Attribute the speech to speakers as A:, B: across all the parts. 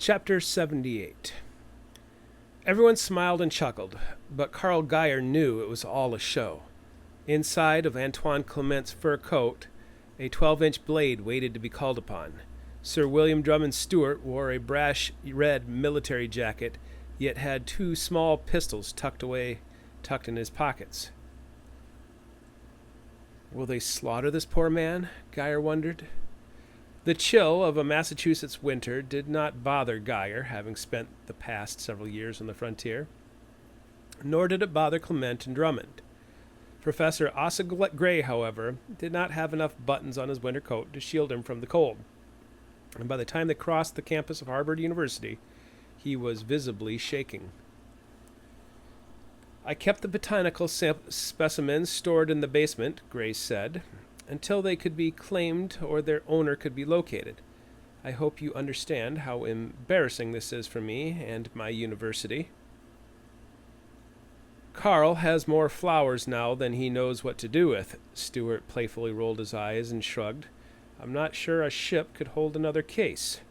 A: Chapter 78. Everyone smiled and chuckled, but Carl Geyer knew it was all a show. Inside of Antoine Clement's fur coat, a 12-inch blade waited to be called upon. Sir William Drummond Stewart wore a brash red military jacket, yet had two small pistols tucked in his pockets. Will they slaughter this poor man? Geyer wondered. The chill of a Massachusetts winter did not bother Geyer, having spent the past several years on the frontier. Nor did it bother Clement and Drummond. Professor Asa Gray, however, did not have enough buttons on his winter coat to shield him from the cold, and by the time they crossed the campus of Harvard University, he was visibly shaking. I kept the botanical specimens stored in the basement, Gray said, until they could be claimed or their owner could be located. I hope you understand how embarrassing this is for me and my university. Carl has more flowers now than he knows what to do with. Stewart playfully rolled his eyes and shrugged. I'm not sure a ship could hold another case.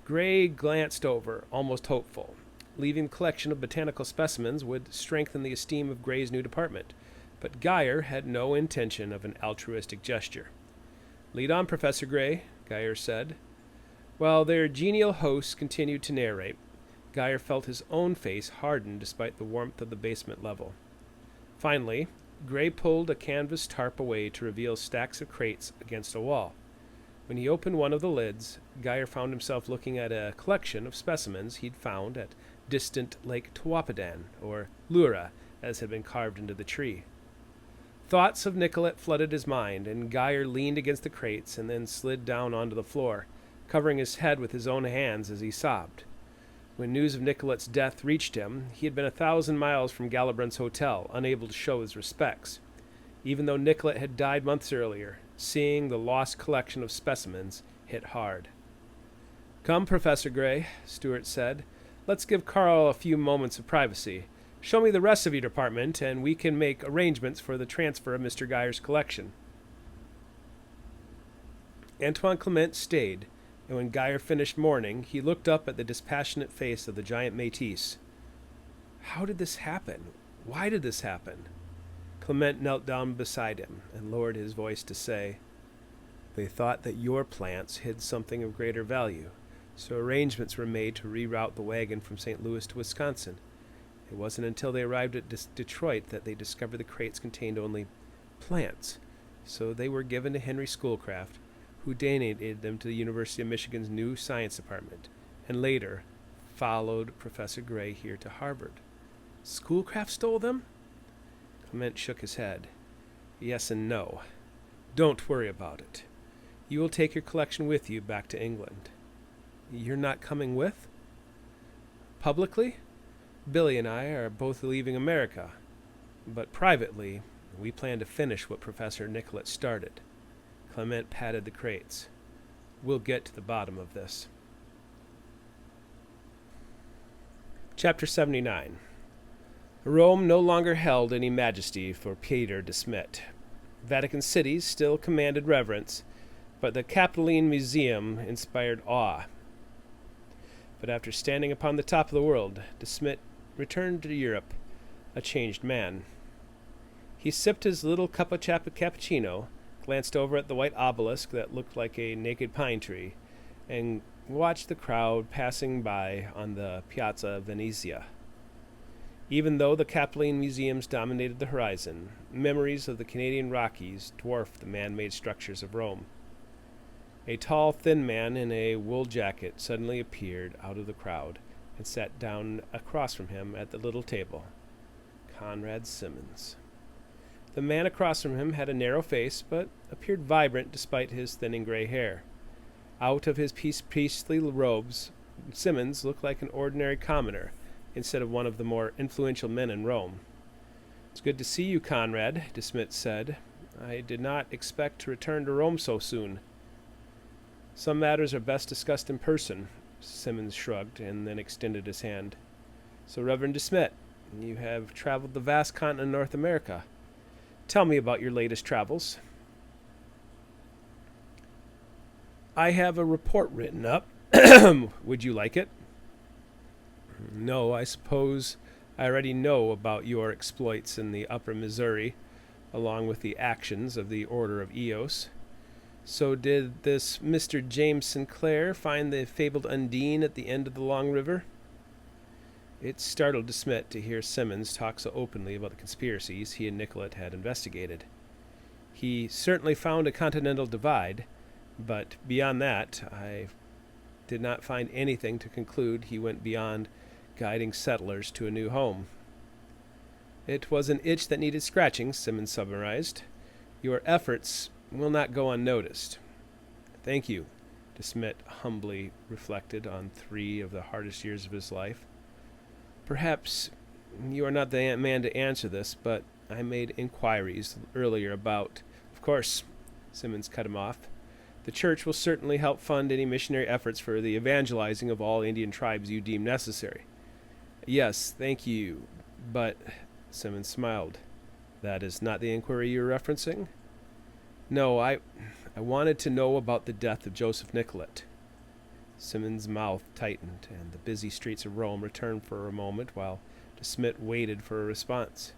A: Gray glanced over, almost hopeful. Leaving the collection of botanical specimens would strengthen the esteem of Gray's new department, but Geyer had no intention of an altruistic gesture. Lead on, Professor Gray, Geyer said. While their genial hosts continued to narrate, Geyer felt his own face harden despite the warmth of the basement level. Finally, Gray pulled a canvas tarp away to reveal stacks of crates against a wall. When he opened one of the lids, Geyer found himself looking at a collection of specimens he'd found at distant Lake Tawapadawn, or Lura, as had been carved into the tree. Thoughts of Nicollet flooded his mind, and Geyer leaned against the crates and then slid down onto the floor, covering his head with his own hands as he sobbed. When news of Nicollet's death reached him, he had been 1,000 miles from Gallibrand's hotel, unable to show his respects. Even though Nicollet had died months earlier, seeing the lost collection of specimens hit hard. Come, Professor Gray, Stewart said. Let's give Carl a few moments of privacy. Show me the rest of your department, and we can make arrangements for the transfer of Mr. Geyer's collection. Antoine Clement stayed, and when Geyer finished mourning, he looked up at the dispassionate face of the giant Métis. How did this happen? Why did this happen? Clement knelt down beside him and lowered his voice to say, They thought that your plants hid something of greater value, so arrangements were made to reroute the wagon from St. Louis to Wisconsin. It wasn't until they arrived at Detroit that they discovered the crates contained only plants, so they were given to Henry Schoolcraft, who donated them to the University of Michigan's new science department, and later followed Professor Gray here to Harvard. Schoolcraft stole them? Clement shook his head. Yes and no. Don't worry about it. You will take your collection with you back to England. You're not coming with? Publicly? Billy and I are both leaving America, but privately, we plan to finish what Professor Nicollet started. Clement patted the crates. We'll get to the bottom of this. Chapter 79. Rome no longer held any majesty for Peter de Smet. Vatican City still commanded reverence, but the Capitoline Museum inspired awe. But after standing upon the top of the world, de Smet returned to Europe, a changed man. He sipped his little cup of cappuccino, glanced over at the white obelisk that looked like a naked pine tree, and watched the crowd passing by on the Piazza Venezia. Even though the Capitoline Museums dominated the horizon, memories of the Canadian Rockies dwarfed the man-made structures of Rome. A tall, thin man in a wool jacket suddenly appeared out of the crowd and sat down across from him at the little table. Conrad Simmons. The man across from him had a narrow face, but appeared vibrant despite his thinning gray hair. Out of his priestly robes, Simmons looked like an ordinary commoner, instead of one of the more influential men in Rome. It's good to see you, Conrad, de Smet said. I did not expect to return to Rome so soon. Some matters are best discussed in person, Simmons shrugged, and then extended his hand. So, Reverend de Smet, you have traveled the vast continent of North America. Tell me about your latest travels. I have a report written up, Would you like it? No, I suppose I already know about your exploits in the upper Missouri, along with the actions of the Order of Eos. So did this Mr. James Sinclair find the fabled Undine at the end of the Long River? It startled DeSmet to hear Simmons talk so openly about the conspiracies he and Nicollet had investigated. He certainly found a continental divide, but beyond that, I did not find anything to conclude he went beyond guiding settlers to a new home. It was an itch that needed scratching, Simmons summarized. Your efforts will not go unnoticed. Thank you, DeSmet humbly reflected on 3 of the hardest years of his life. Perhaps you are not the man to answer this, but I made inquiries earlier about... Of course, Simmons cut him off. The church will certainly help fund any missionary efforts for the evangelizing of all Indian tribes you deem necessary. Yes, thank you, but... Simmons smiled. That is not the inquiry you're referencing? No, I wanted to know about the death of Joseph Nicollet. Simmons' mouth tightened, and the busy streets of Rome returned for a moment while DeSmet waited for a response.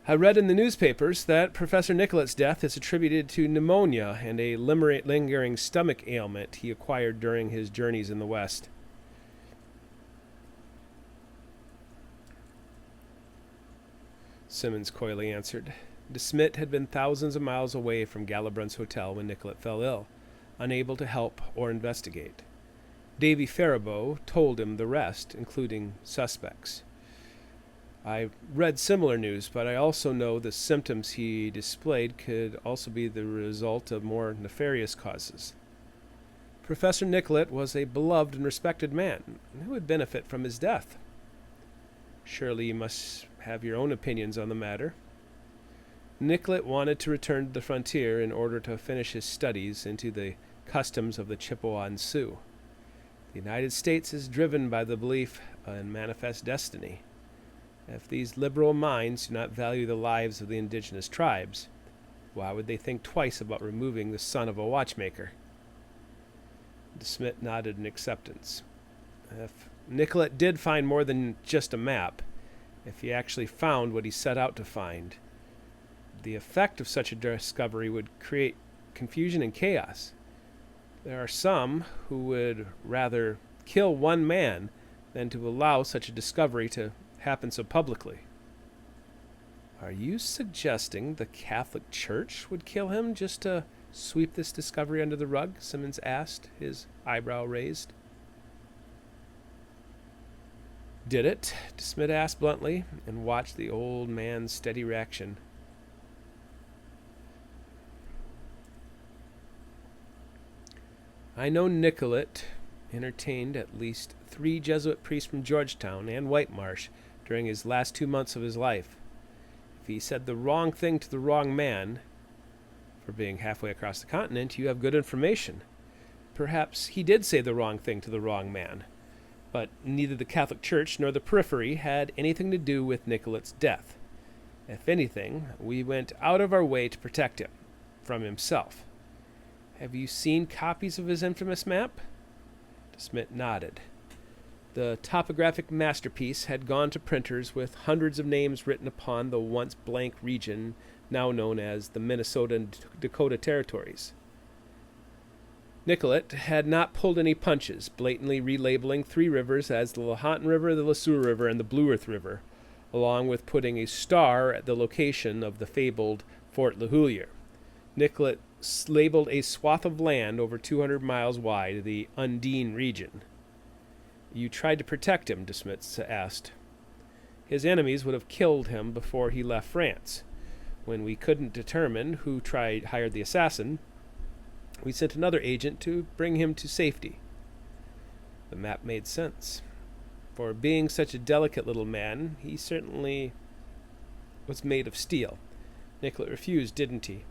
A: I read in the newspapers that Professor Nicollet's death is attributed to pneumonia and a lingering stomach ailment he acquired during his journeys in the West. Simmons coyly answered. DeSmet had been thousands of miles away from Gallibrand's hotel when Nicollet fell ill, unable to help or investigate. Davy Faribault told him the rest, including suspects. I read similar news, but I also know the symptoms he displayed could also be the result of more nefarious causes. Professor Nicollet was a beloved and respected man. Who would benefit from his death? Surely you must have your own opinions on the matter. Nicollet wanted to return to the frontier in order to finish his studies into the customs of the Chippewa and Sioux. The United States is driven by the belief in manifest destiny. If these liberal minds do not value the lives of the indigenous tribes, why would they think twice about removing the son of a watchmaker? DeSmet nodded in acceptance. If Nicollet did find more than just a map, if he actually found what he set out to find, the effect of such a discovery would create confusion and chaos. There are some who would rather kill one man than to allow such a discovery to happen so publicly. Are you suggesting the Catholic Church would kill him just to sweep this discovery under the rug? Simmons asked, his eyebrow raised. Did it? DeSmet asked bluntly, and watched the old man's steady reaction. I know Nicollet entertained at least 3 Jesuit priests from Georgetown and Whitemarsh during his last 2 months of his life. If he said the wrong thing to the wrong man, for being halfway across the continent, you have good information. Perhaps he did say the wrong thing to the wrong man, but neither the Catholic Church nor the periphery had anything to do with Nicollet's death. If anything, we went out of our way to protect him from himself. Have you seen copies of his infamous map? DeSmet nodded. The topographic masterpiece had gone to printers with hundreds of names written upon the once blank region now known as the Minnesota and Dakota Territories. Nicollet had not pulled any punches, blatantly relabeling 3 rivers as the Lahontan River, the Lasue River, and the Blue Earth River, along with putting a star at the location of the fabled Fort LaHoulier. Nicollet labeled a swath of land over 200 miles wide the Undine region. You tried to protect him, DeSmet asked. His enemies would have killed him before he left France. When we couldn't determine who hired the assassin, we sent another agent to bring him to safety. The map made sense. For being such a delicate little man, he certainly was made of steel. Nicollet refused, didn't he?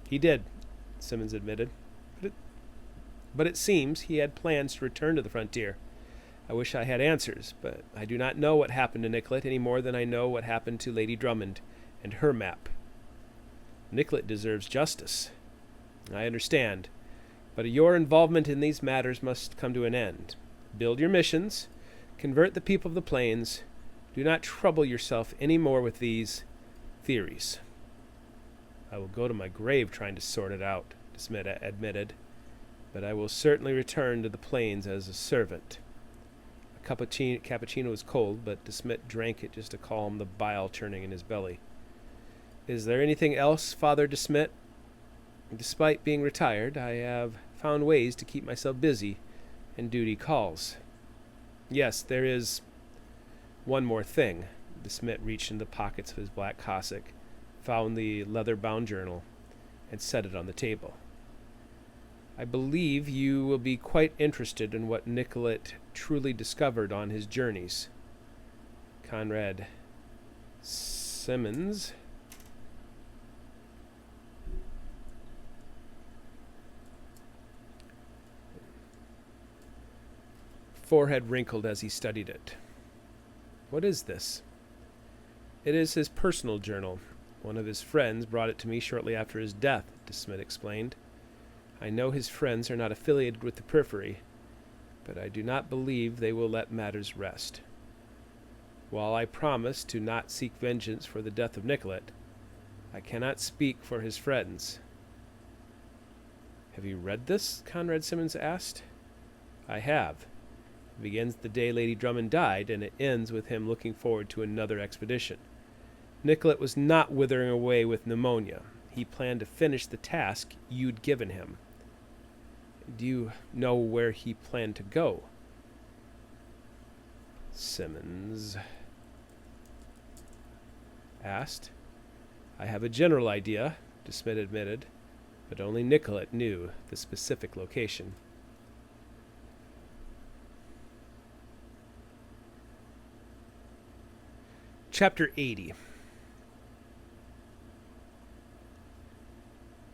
A: He did, Simmons admitted. But it seems he had plans to return to the frontier. I wish I had answers, but I do not know what happened to Nicollet any more than I know what happened to Lady Drummond and her map. Nicollet deserves justice. I understand. But your involvement in these matters must come to an end. Build your missions. Convert the people of the plains. Do not trouble yourself any more with these theories. I will go to my grave trying to sort it out, Desmet admitted, but I will certainly return to the plains as a servant. A cappuccino was cold, but Desmet drank it just to calm the bile churning in his belly. Is there anything else, Father Desmet? Despite being retired, I have found ways to keep myself busy, and duty calls. Yes, there is one more thing. Desmet reached into the pockets of his black cassock, found the leather-bound journal, and set it on the table. I believe you will be quite interested in what Nicollet truly discovered on his journeys. Conrad Simmons forehead wrinkled as he studied it. What is this? It is his personal journal. One of his friends brought it to me shortly after his death, Desmet explained. I know his friends are not affiliated with the Periphery, but I do not believe they will let matters rest. While I promise to not seek vengeance for the death of Nicollet, I cannot speak for his friends. Have you read this? Conrad Simmons asked. I have. It begins the day Lady Drummond died, and it ends with him looking forward to another expedition. Nicollet was not withering away with pneumonia. He planned to finish the task you'd given him. Do you know where he planned to go? Simmons asked. I have a general idea, Desmet admitted, but only Nicollet knew the specific location. Chapter 80.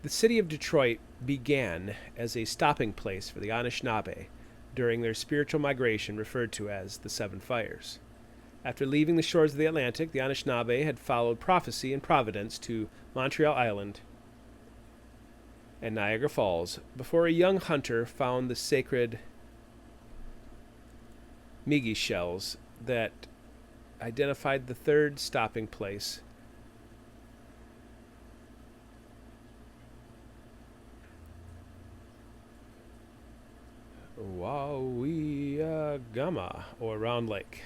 A: The city of Detroit began as a stopping place for the Anishinaabe during their spiritual migration referred to as the Seven Fires. After leaving the shores of the Atlantic, the Anishinaabe had followed prophecy and providence to Montreal Island and Niagara Falls before a young hunter found the sacred Migi shells that identified the third stopping place. Wawiyagama, or Round Lake.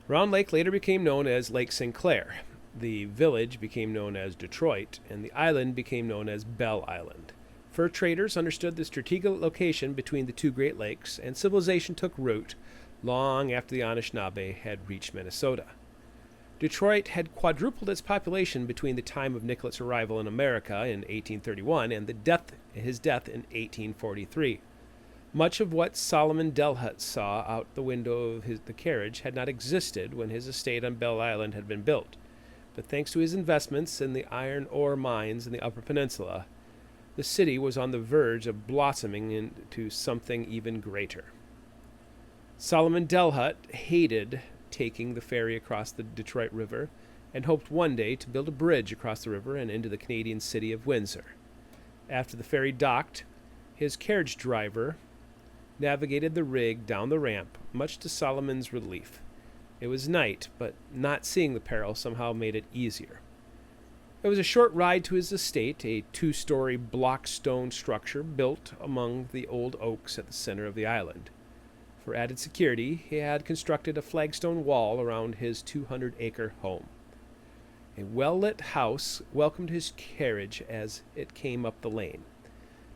A: Round Lake later became known as Lake St. Clair. The village became known as Detroit, and the island became known as Bell Island. Fur traders understood the strategic location between the two Great Lakes, and civilization took root long after the Anishinaabe had reached Minnesota. Detroit had quadrupled its population between the time of Nicollet's arrival in America in 1831 and his death in 1843. Much of what Solomon Delhut saw out the window of the carriage had not existed when his estate on Bell Island had been built, but thanks to his investments in the iron ore mines in the Upper Peninsula, the city was on the verge of blossoming into something even greater. Solomon Delhut hated taking the ferry across the Detroit River and hoped one day to build a bridge across the river and into the Canadian city of Windsor. After the ferry docked, his carriage driver navigated the rig down the ramp, much to Solomon's relief. It was night, but not seeing the peril somehow made it easier. It was a short ride to his estate, a 2-story block stone structure built among the old oaks at the center of the island. For added security, he had constructed a flagstone wall around his 200-acre home. A well-lit house welcomed his carriage as it came up the lane.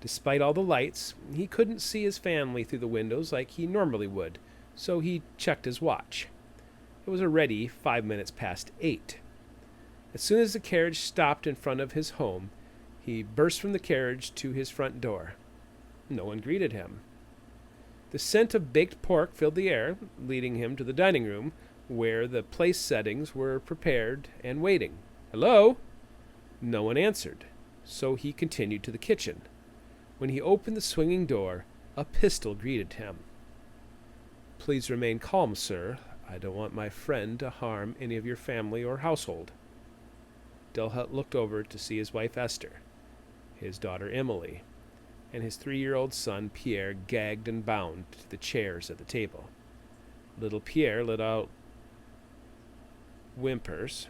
A: Despite all the lights, he couldn't see his family through the windows like he normally would, so he checked his watch. It was already 5 minutes past 8. As soon as the carriage stopped in front of his home, he burst from the carriage to his front door. No one greeted him. The scent of baked pork filled the air, leading him to the dining room, where the place settings were prepared and waiting. "Hello?" No one answered, so he continued to the kitchen. When he opened the swinging door, a pistol greeted him. "Please remain calm, sir. I don't want my friend to harm any of your family or household." Delhut looked over to see his wife Esther, his daughter Emily, and his 3-year-old son Pierre gagged and bound to the chairs at the table. Little Pierre let out whimpers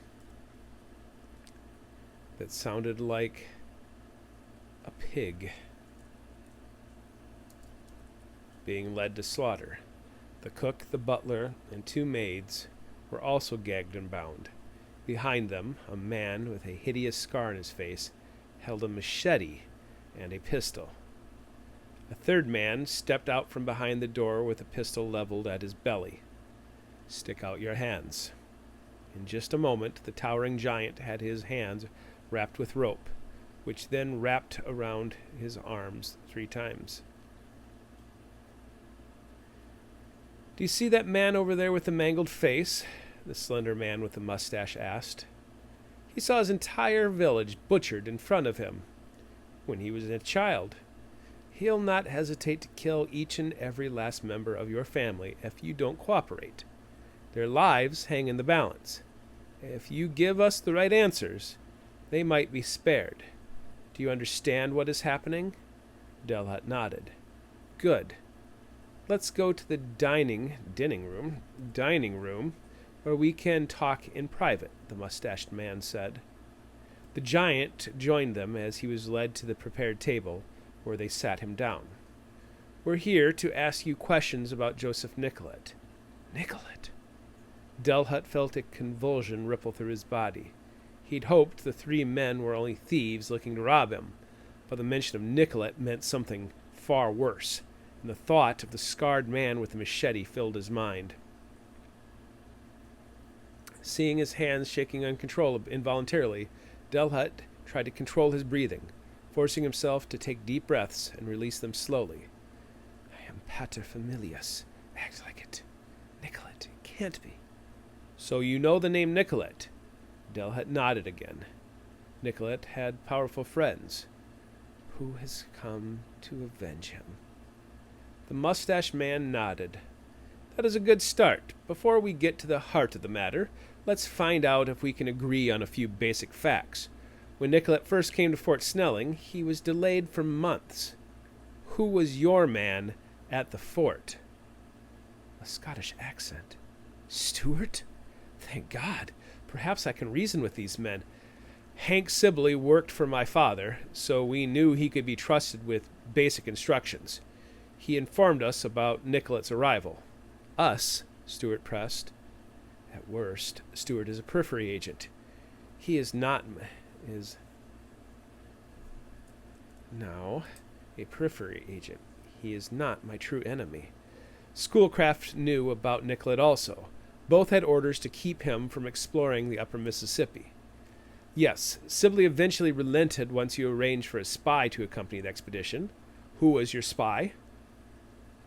A: that sounded like a pig being led to slaughter. The cook, the butler, and 2 maids were also gagged and bound. Behind them, a man with a hideous scar on his face held a machete and a pistol. A 3rd man stepped out from behind the door with a pistol leveled at his belly. "Stick out your hands." In just a moment, the towering giant had his hands wrapped with rope, which then wrapped around his arms 3 times. "Do you see that man over there with the mangled face?" the slender man with the mustache asked. "He saw his entire village butchered in front of him when he was a child. He'll not hesitate to kill each and every last member of your family if you don't cooperate. Their lives hang in the balance. If you give us the right answers, they might be spared. Do you understand what is happening?" Delhut nodded. "Good. Let's go to the dining room, where we can talk in private," the mustached man said. The giant joined them as he was led to the prepared table, where they sat him down. "We're here to ask you questions about Joseph Nicollet." "Nicollet?" Delhut felt a convulsion ripple through his body. He'd hoped the 3 men were only thieves looking to rob him, but the mention of Nicollet meant something far worse, and the thought of the scarred man with the machete filled his mind. Seeing his hands shaking involuntarily, Delhut tried to control his breathing, forcing himself to take deep breaths and release them slowly. "I am paterfamilias. Act like it. Nicollet, it can't be." "So you know the name Nicollet?" Delhut nodded again. Nicollet had powerful friends. "Who has come to avenge him?" The mustached man nodded. "That is a good start. Before we get to the heart of the matter, let's find out if we can agree on a few basic facts. When Nicollet first came to Fort Snelling, he was delayed for months. Who was your man at the fort?" A Scottish accent. "Stuart? Thank God. Perhaps I can reason with these men. Hank Sibley worked for my father, so we knew he could be trusted with basic instructions. He informed us about Nicollet's arrival." "Us?" Stuart pressed. "At worst, Stuart is a periphery agent. He is not a periphery agent. He is not my true enemy. Schoolcraft knew about Nicollet also. Both had orders to keep him from exploring the upper Mississippi. Yes, Sibley eventually relented once you arranged for a spy to accompany the expedition. Who was your spy?"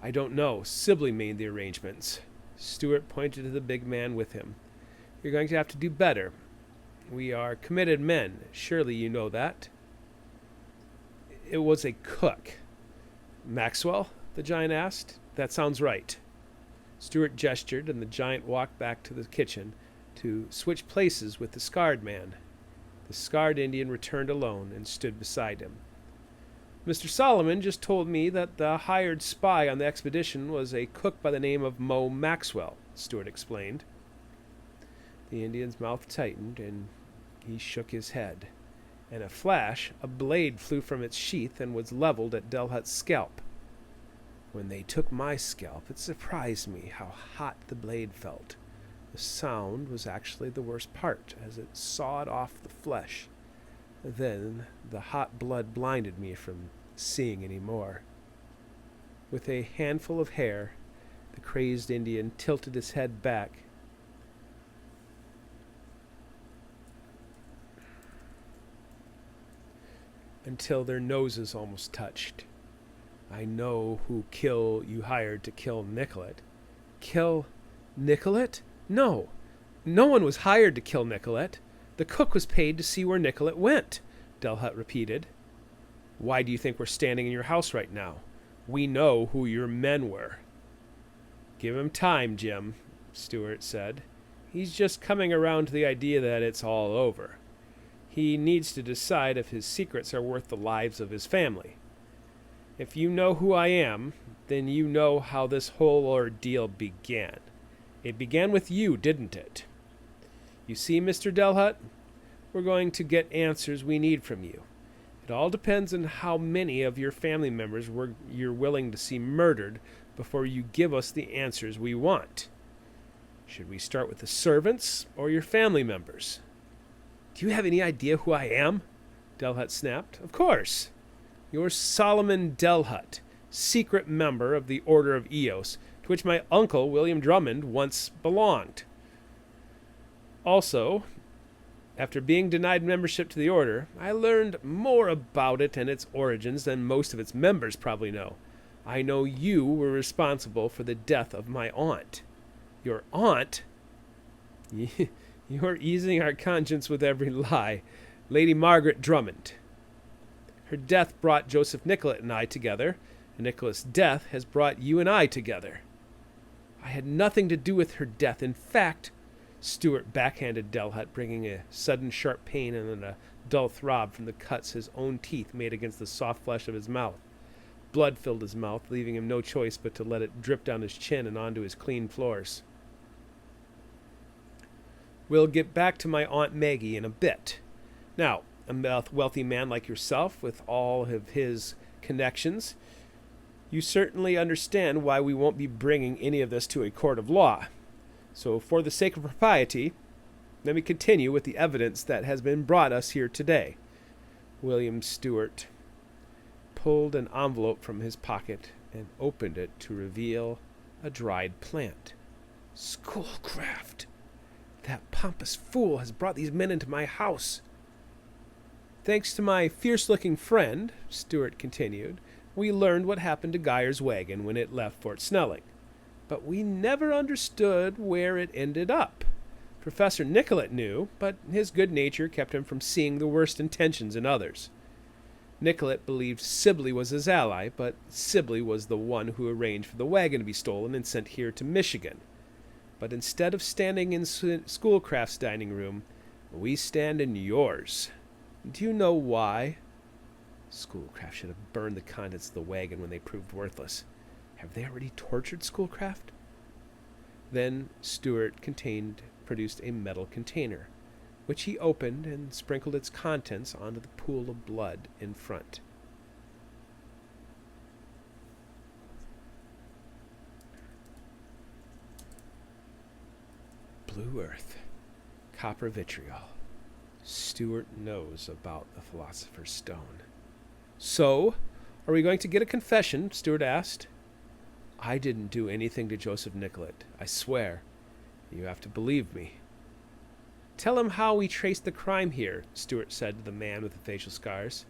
A: "I don't know. Sibley made the arrangements." Stuart pointed to the big man with him. "You're going to have to do better. We are committed men. Surely you know that." "It was a cook." "Maxwell?" the giant asked. "That sounds right." Stuart gestured, and the giant walked back to the kitchen to switch places with the scarred man. The scarred Indian returned alone and stood beside him. "Mr. Solomon just told me that the hired spy on the expedition was a cook by the name of Mo Maxwell," Stuart explained. The Indian's mouth tightened, and he shook his head. In a flash, a blade flew from its sheath and was leveled at Delhut's scalp. "When they took my scalp, it surprised me how hot the blade felt. The sound was actually the worst part, as it sawed off the flesh. Then the hot blood blinded me from seeing any more." With a handful of hair, the crazed Indian tilted his head back until their noses almost touched. "I know who you hired to kill Nicollet." "Kill Nicollet? No. No one was hired to kill Nicollet. The cook was paid to see where Nicollet went," Delhut repeated. "Why do you think we're standing in your house right now? We know who your men were." "Give him time, Jim," Stuart said. "He's just coming around to the idea that it's all over. He needs to decide if his secrets are worth the lives of his family. If you know who I am, then you know how this whole ordeal began. It began with you, didn't it? You see, Mr. Delhut, we're going to get answers we need from you. It all depends on how many of your family members you're willing to see murdered before you give us the answers we want. Should we start with the servants or your family members? Do you have any idea who I am? Delhut snapped. Of course. You're Solomon Delhut, secret member of the Order of Eos, to which my uncle, William Drummond, once belonged. Also, after being denied membership to the Order, I learned more about it and its origins than most of its members probably know. I know you were responsible for the death of my aunt. Your aunt? You're easing our conscience with every lie. Lady Margaret Drummond. Her death brought Joseph Nicollet and I together, and Nicollet's death has brought you and I together. I had nothing to do with her death. In fact, Stewart backhanded Delhut, bringing a sudden sharp pain and then a dull throb from the cuts his own teeth made against the soft flesh of his mouth. Blood filled his mouth, leaving him no choice but to let it drip down his chin and onto his clean floors. We'll get back to my Aunt Maggie in a bit. Now, a wealthy man like yourself, with all of his connections, you certainly understand why we won't be bringing any of this to a court of law. So, for the sake of propriety, let me continue with the evidence that has been brought us here today. William Stewart pulled an envelope from his pocket and opened it to reveal a dried plant. Schoolcraft! That pompous fool has brought these men into my house. Thanks to my fierce-looking friend, Stewart continued, we learned what happened to Geyer's wagon when it left Fort Snelling. But we never understood where it ended up. Professor Nicollet knew, but his good nature kept him from seeing the worst intentions in others. Nicollet believed Sibley was his ally, but Sibley was the one who arranged for the wagon to be stolen and sent here to Michigan. But instead of standing in Schoolcraft's dining room, we stand in yours. Do you know why? Schoolcraft should have burned the contents of the wagon when they proved worthless. Have they already tortured Schoolcraft? Then Stewart produced a metal container, which he opened and sprinkled its contents onto the pool of blood in front. Blue earth, copper vitriol. Stewart knows about the Philosopher's Stone. So, are we going to get a confession? Stewart asked. I didn't do anything to Joseph Nicollet, I swear. You have to believe me. Tell him how we traced the crime here, Stewart said to the man with the facial scars.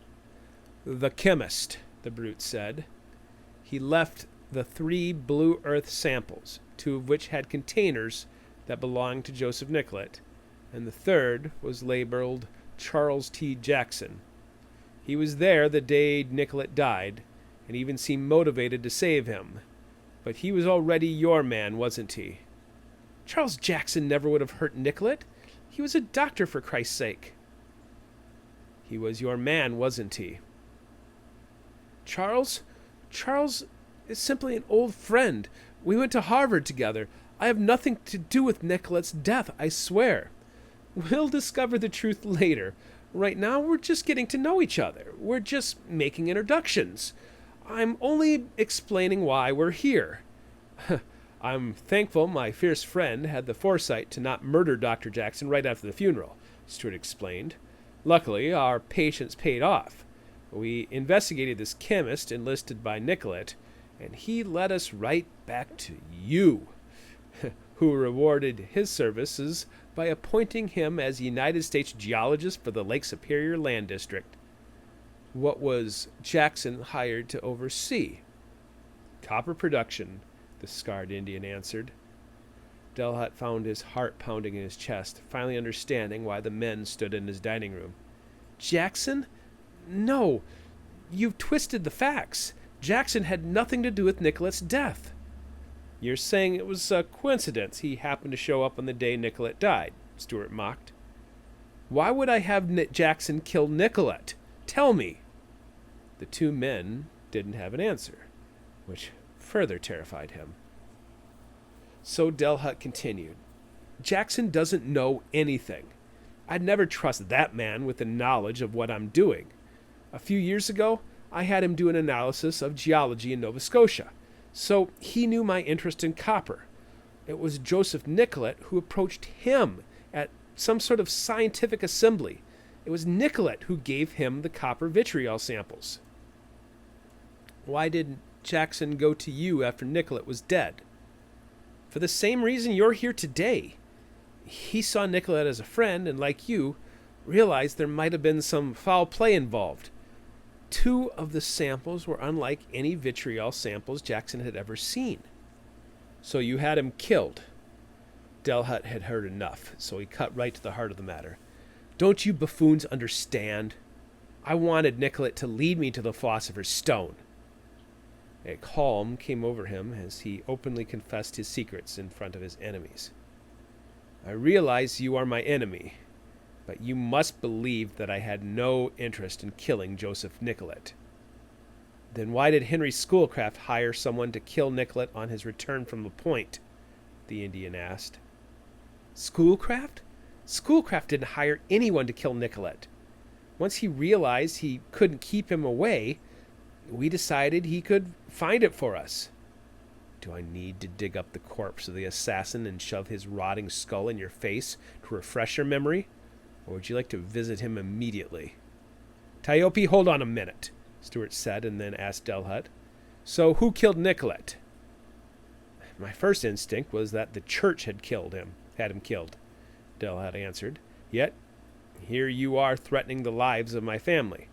A: The chemist, the brute said. He left the 3 blue earth samples, 2 of which had containers that belonged to Joseph Nicollet, and the third was labeled Charles T. Jackson. He was there the day Nicollet died, and even seemed motivated to save him. But he was already your man, wasn't he? Charles Jackson never would have hurt Nicollet. He was a doctor, for Christ's sake. He was your man, wasn't he? Charles is simply an old friend. We went to Harvard together. I have nothing to do with Nicollet's death, I swear. We'll discover the truth later. Right now, we're just getting to know each other. We're just making introductions. I'm only explaining why we're here. I'm thankful my fierce friend had the foresight to not murder Dr. Jackson right after the funeral, Stewart explained. Luckily, our patience paid off. We investigated this chemist enlisted by Nicollet, and he led us right back to you, who rewarded his services by appointing him as United States geologist for the Lake Superior Land District. What was Jackson hired to oversee? Copper production, the scarred Indian answered. Delhut found his heart pounding in his chest, finally understanding why the men stood in his dining room. Jackson? No, you've twisted the facts. Jackson had nothing to do with Nicollet's death. You're saying it was a coincidence he happened to show up on the day Nicollet died, Stewart mocked. Why would I have Jackson kill Nicollet? Tell me." The two men didn't have an answer, which further terrified him. So Delhut continued, "Jackson doesn't know anything. I'd never trust that man with the knowledge of what I'm doing. A few years ago, I had him do an analysis of geology in Nova Scotia, so he knew my interest in copper. It was Joseph Nicollet who approached him at some sort of scientific assembly. It was Nicollet who gave him the copper vitriol samples." "Why did Jackson go to you after Nicollet was dead?" "For the same reason you're here today. He saw Nicollet as a friend, and like you, realized there might have been some foul play involved. 2 of the samples were unlike any vitriol samples Jackson had ever seen." "So you had him killed?" Delhut had heard enough, so he cut right to the heart of the matter. "Don't you buffoons understand? I wanted Nicollet to lead me to the Philosopher's Stone." A calm came over him as he openly confessed his secrets in front of his enemies. "I realize you are my enemy, but you must believe that I had no interest in killing Joseph Nicollet." "Then why did Henry Schoolcraft hire someone to kill Nicollet on his return from the point?" the Indian asked. "Schoolcraft? Schoolcraft didn't hire anyone to kill Nicollet. Once he realized he couldn't keep him away, we decided he could find it for us." "Do I need to dig up the corpse of the assassin and shove his rotting skull in your face to refresh your memory? Or would you like to visit him immediately?" "Tyope, hold on a minute," Stewart said, and then asked Delhut, "So who killed Nicollet?" "My first instinct was that the church had him killed," Delhut answered. "Yet here you are threatening the lives of my family.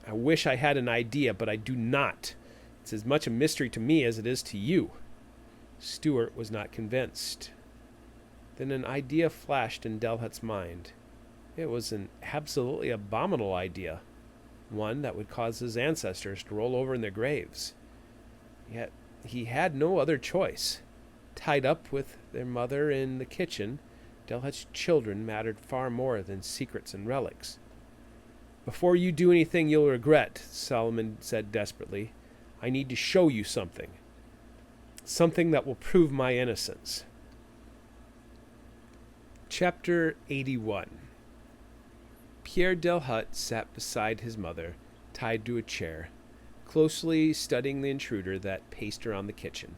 A: I wish I had an idea, but I do not. It's as much a mystery to me as it is to you." Stewart was not convinced. Then an idea flashed in Delhut's mind. It was an absolutely abominable idea, one that would cause his ancestors to roll over in their graves. Yet he had no other choice. Tied up with their mother in the kitchen, Delhut's children mattered far more than secrets and relics. "Before you do anything you'll regret," Solomon said desperately, "I need to show you something. Something that will prove my innocence." Chapter 81. Pierre Delhut sat beside his mother, tied to a chair, closely studying the intruder that paced around the kitchen.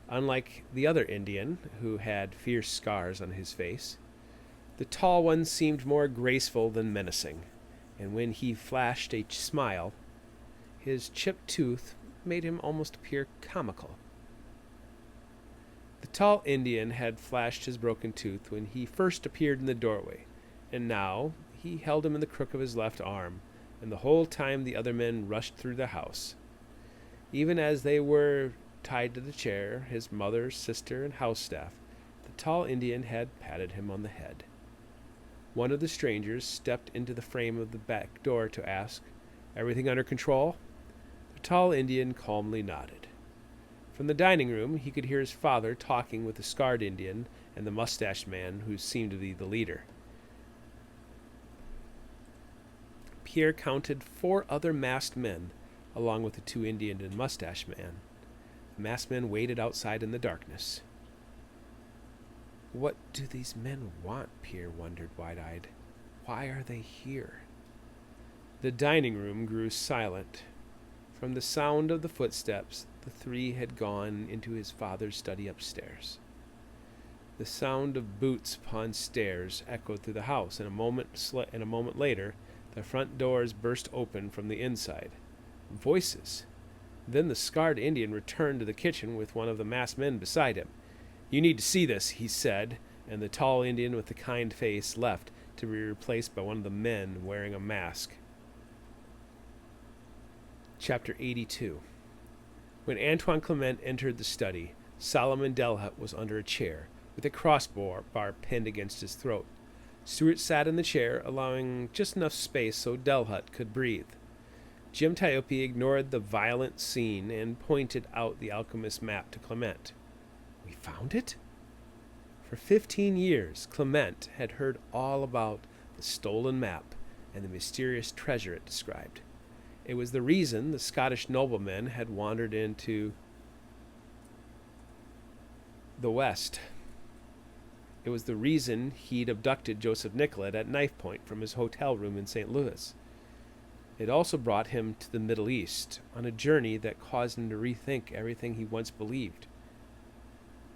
A: Unlike the other Indian, who had fierce scars on his face, the tall one seemed more graceful than menacing, and when he flashed a smile, his chipped tooth made him almost appear comical. The tall Indian had flashed his broken tooth when he first appeared in the doorway, and now he held him in the crook of his left arm, and the whole time the other men rushed through the house. Even as they were tied to the chair, his mother, sister, and house staff, the tall Indian had patted him on the head. One of the strangers stepped into the frame of the back door to ask, "Everything under control?" The tall Indian calmly nodded. From the dining room, he could hear his father talking with the scarred Indian and the mustached man who seemed to be the leader. Pierre counted 4 other masked men, along with the 2 Indian and mustached man. The masked men waited outside in the darkness. What do these men want? Pierre wondered wide-eyed. Why are they here? The dining room grew silent. From the sound of the footsteps, the 3 had gone into his father's study upstairs. The sound of boots upon stairs echoed through the house, and a moment later, the front doors burst open from the inside. Voices. Then the scarred Indian returned to the kitchen with one of the masked men beside him. "You need to see this," he said, and the tall Indian with the kind face left to be replaced by one of the men wearing a mask. Chapter 82. When Antoine Clement entered the study, Solomon Delhut was under a chair, with a crossbar pinned against his throat. Stewart sat in the chair, allowing just enough space so Delhut could breathe. Jim Tyope ignored the violent scene and pointed out the alchemist's map to Clement. "We found it?" For 15 years, Clement had heard all about the stolen map, and the mysterious treasure it described. It was the reason the Scottish nobleman had wandered into the West. It was the reason he'd abducted Joseph Nicollet at knife point from his hotel room in St. Louis. It also brought him to the Middle East on a journey that caused him to rethink everything he once believed.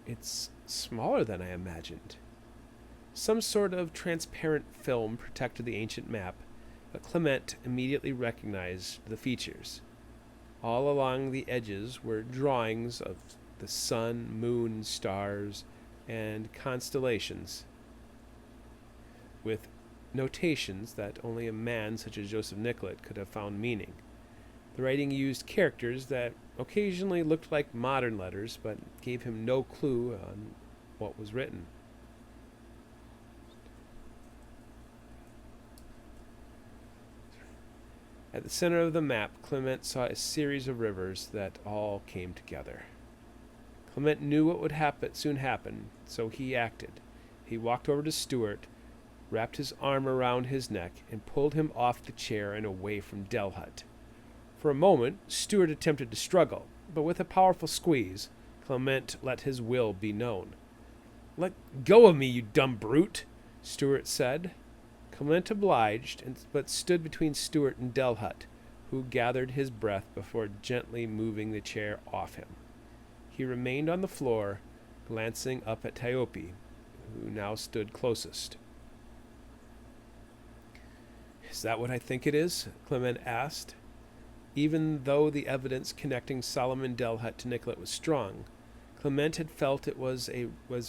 A: It's smaller than I imagined. Some sort of transparent film protected the ancient map, but Clement immediately recognized the features. All along the edges were drawings of the sun, moon, stars, and constellations, with notations that only a man such as Joseph Nicollet could have found meaning. The writing used characters that occasionally looked like modern letters, but gave him no clue on what was written. At the center of the map, Clement saw a series of rivers that all came together. Clement knew what would soon happen, so he acted. He walked over to Stuart, wrapped his arm around his neck, and pulled him off the chair and away from Delhut. For a moment, Stuart attempted to struggle, but with a powerful squeeze, Clement let his will be known. "Let go of me, you dumb brute," Stuart said. Clement obliged, but stood between Stuart and Delhut, who gathered his breath before gently moving the chair off him. He remained on the floor, glancing up at Tiope, who now stood closest. "Is that what I think it is?" Clement asked. Even though the evidence connecting Solomon Delhut to Nicollet was strong, Clement had felt it was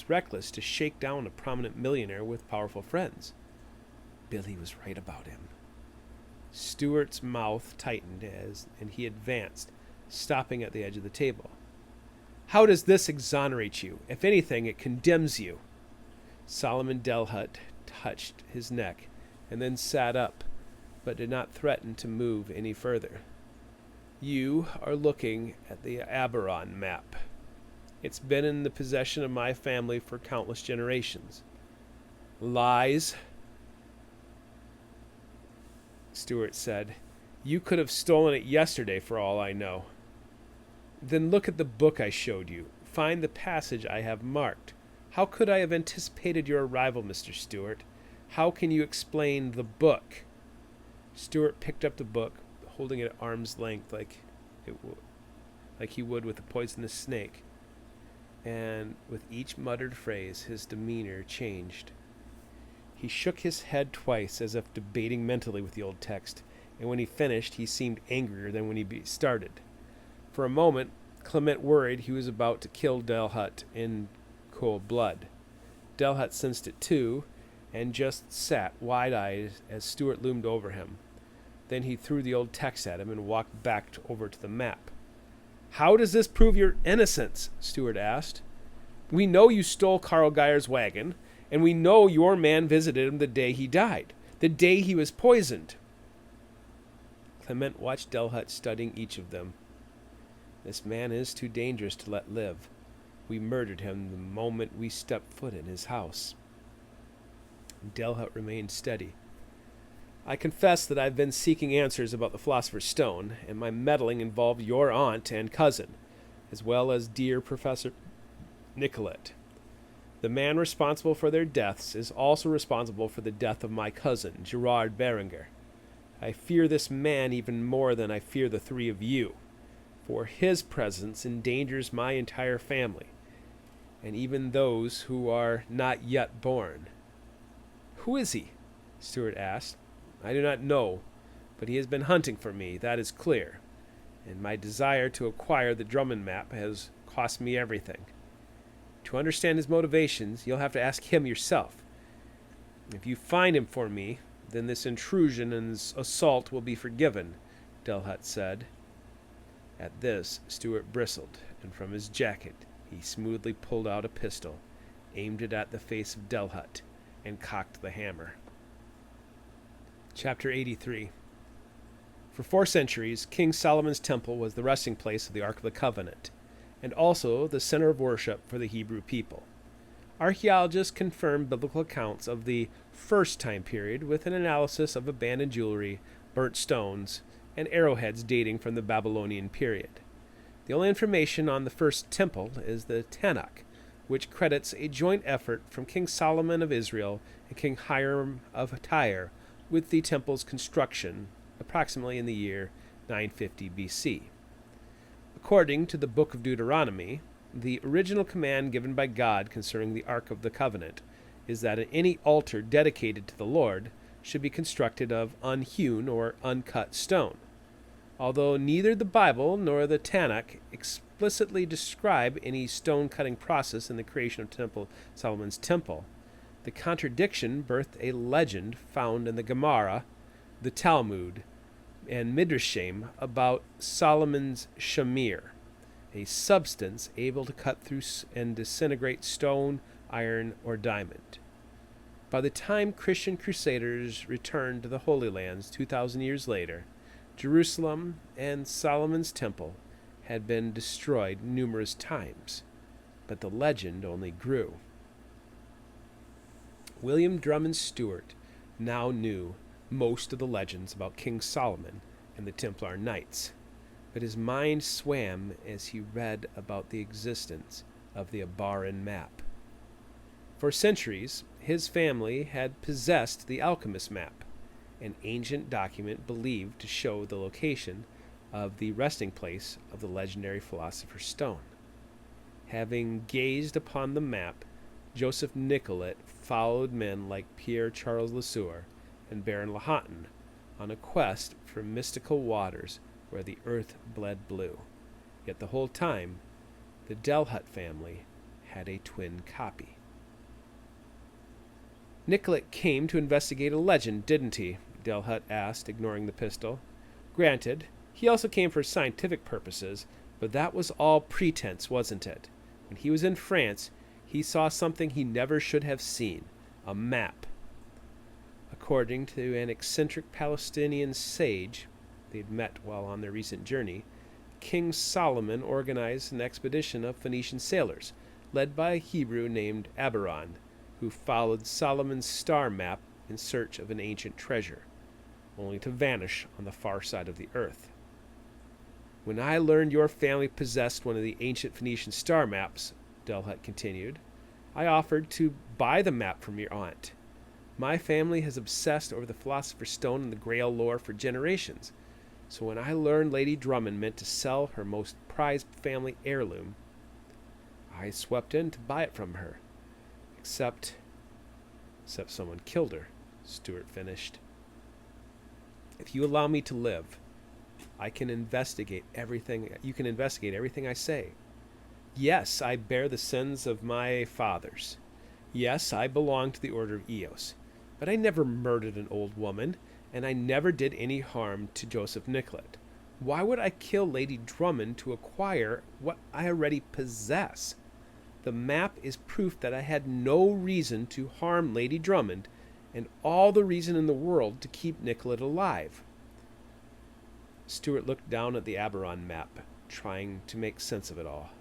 A: reckless to shake down a prominent millionaire with powerful friends. Billy was right about him. Stuart's mouth tightened and he advanced, stopping at the edge of the table. "How does this exonerate you? If anything, it condemns you." Solomon Delhut touched his neck and then sat up, but did not threaten to move any further. "You are looking at the Aberon map. It's been in the possession of my family for countless generations." "Lies," Stuart said. "You could have stolen it yesterday for all I know." "Then look at the book I showed you. Find the passage I have marked. How could I have anticipated your arrival, Mr. Stuart? How can you explain the book?" Stuart picked up the book, holding it at arm's length like he would with a poisonous snake. And with each muttered phrase, his demeanor changed. He shook his head twice as if debating mentally with the old text, and when he finished, he seemed angrier than when he started. For a moment, Clement worried he was about to kill Delhut in cold blood. Delhut sensed it too, and just sat wide-eyed as Stuart loomed over him. Then he threw the old text at him and walked back over to the map. "How does this prove your innocence?" Stuart asked. "We know you stole Carl Geyer's wagon, and we know your man visited him the day he died, the day he was poisoned." Clement watched Delhut studying each of them. "This man is too dangerous to let live. We murdered him the moment we stepped foot in his house." Delhut remained steady. "I confess that I've been seeking answers about the Philosopher's Stone, and my meddling involved your aunt and cousin, as well as dear Professor Nicollet. The man responsible for their deaths is also responsible for the death of my cousin, Gerard Berenger. I fear this man even more than I fear the three of you, for his presence endangers my entire family, and even those who are not yet born." "Who is he?" Stuart asked. "I do not know, but he has been hunting for me, that is clear, and my desire to acquire the Drummond map has cost me everything. To understand his motivations, you'll have to ask him yourself. If you find him for me, then this intrusion and this assault will be forgiven," Delhut said. At this, Stuart bristled, and from his jacket he smoothly pulled out a pistol, aimed it at the face of Delhut, and cocked the hammer. Chapter 83. For 4 centuries, King Solomon's temple was the resting place of the Ark of the Covenant, and also the center of worship for the Hebrew people. Archaeologists confirm biblical accounts of the first time period with an analysis of abandoned jewelry, burnt stones, and arrowheads dating from the Babylonian period. The only information on the first temple is the Tanakh, which credits a joint effort from King Solomon of Israel and King Hiram of Tyre with the temple's construction approximately in the year 950 BC. According to the Book of Deuteronomy, the original command given by God concerning the Ark of the Covenant is that any altar dedicated to the Lord should be constructed of unhewn or uncut stone. Although neither the Bible nor the Tanakh explicitly describe any stone-cutting process in the creation of Solomon's temple, the contradiction birthed a legend found in the Gemara, the Talmud, and Midrashim about Solomon's shamir, a substance able to cut through and disintegrate stone, iron, or diamond. By the time Christian crusaders returned to the Holy Lands 2,000 years later, Jerusalem and Solomon's temple had been destroyed numerous times, but the legend only grew. William Drummond Stewart now knew most of the legends about King Solomon and the Templar Knights, but his mind swam as he read about the existence of the Abaran map. For centuries, his family had possessed the alchemist map, an ancient document believed to show the location of the resting place of the legendary philosopher's stone. Having gazed upon the map, Joseph Nicollet followed men like Pierre Charles Lesueur and Baron Lahontan on a quest for mystical waters where the earth bled blue. Yet the whole time, the Delhut family had a twin copy. Nicollet came to investigate a legend, didn't he? Delhut asked, ignoring the pistol. Granted, he also came for scientific purposes, but that was all pretense, wasn't it? When he was in France, he saw something he never should have seen, a map. According to an eccentric Palestinian sage they'd met while on their recent journey, King Solomon organized an expedition of Phoenician sailors, led by a Hebrew named Abaran, who followed Solomon's star map in search of an ancient treasure, only to vanish on the far side of the earth. When I learned your family possessed one of the ancient Phoenician star maps, Delhut continued, I offered to buy the map from your aunt. My family has obsessed over the Philosopher's Stone and the Grail lore for generations, so when I learned Lady Drummond meant to sell her most prized family heirloom, I swept in to buy it from her. Except someone killed her, Stewart finished. If you allow me to live, you can investigate everything I say. Yes, I bear the sins of my fathers. Yes, I belong to the Order of Eos. But I never murdered an old woman, and I never did any harm to Joseph Nicollet. Why would I kill Lady Drummond to acquire what I already possess? The map is proof that I had no reason to harm Lady Drummond, and all the reason in the world to keep Nicollet alive. Stewart looked down at the Abaran map, trying to make sense of it all.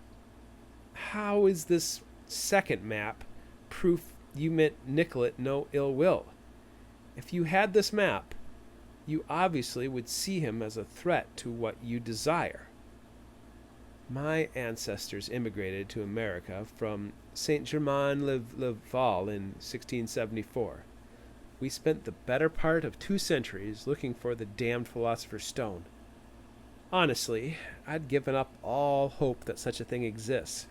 A: How is this second map proof you meant Nicollet no ill will? If you had this map, you obviously would see him as a threat to what you desire. My ancestors immigrated to America from Saint-Germain-le-Val in 1674. We spent the better part of 2 centuries looking for the damned Philosopher's Stone. Honestly, I'd given up all hope that such a thing exists,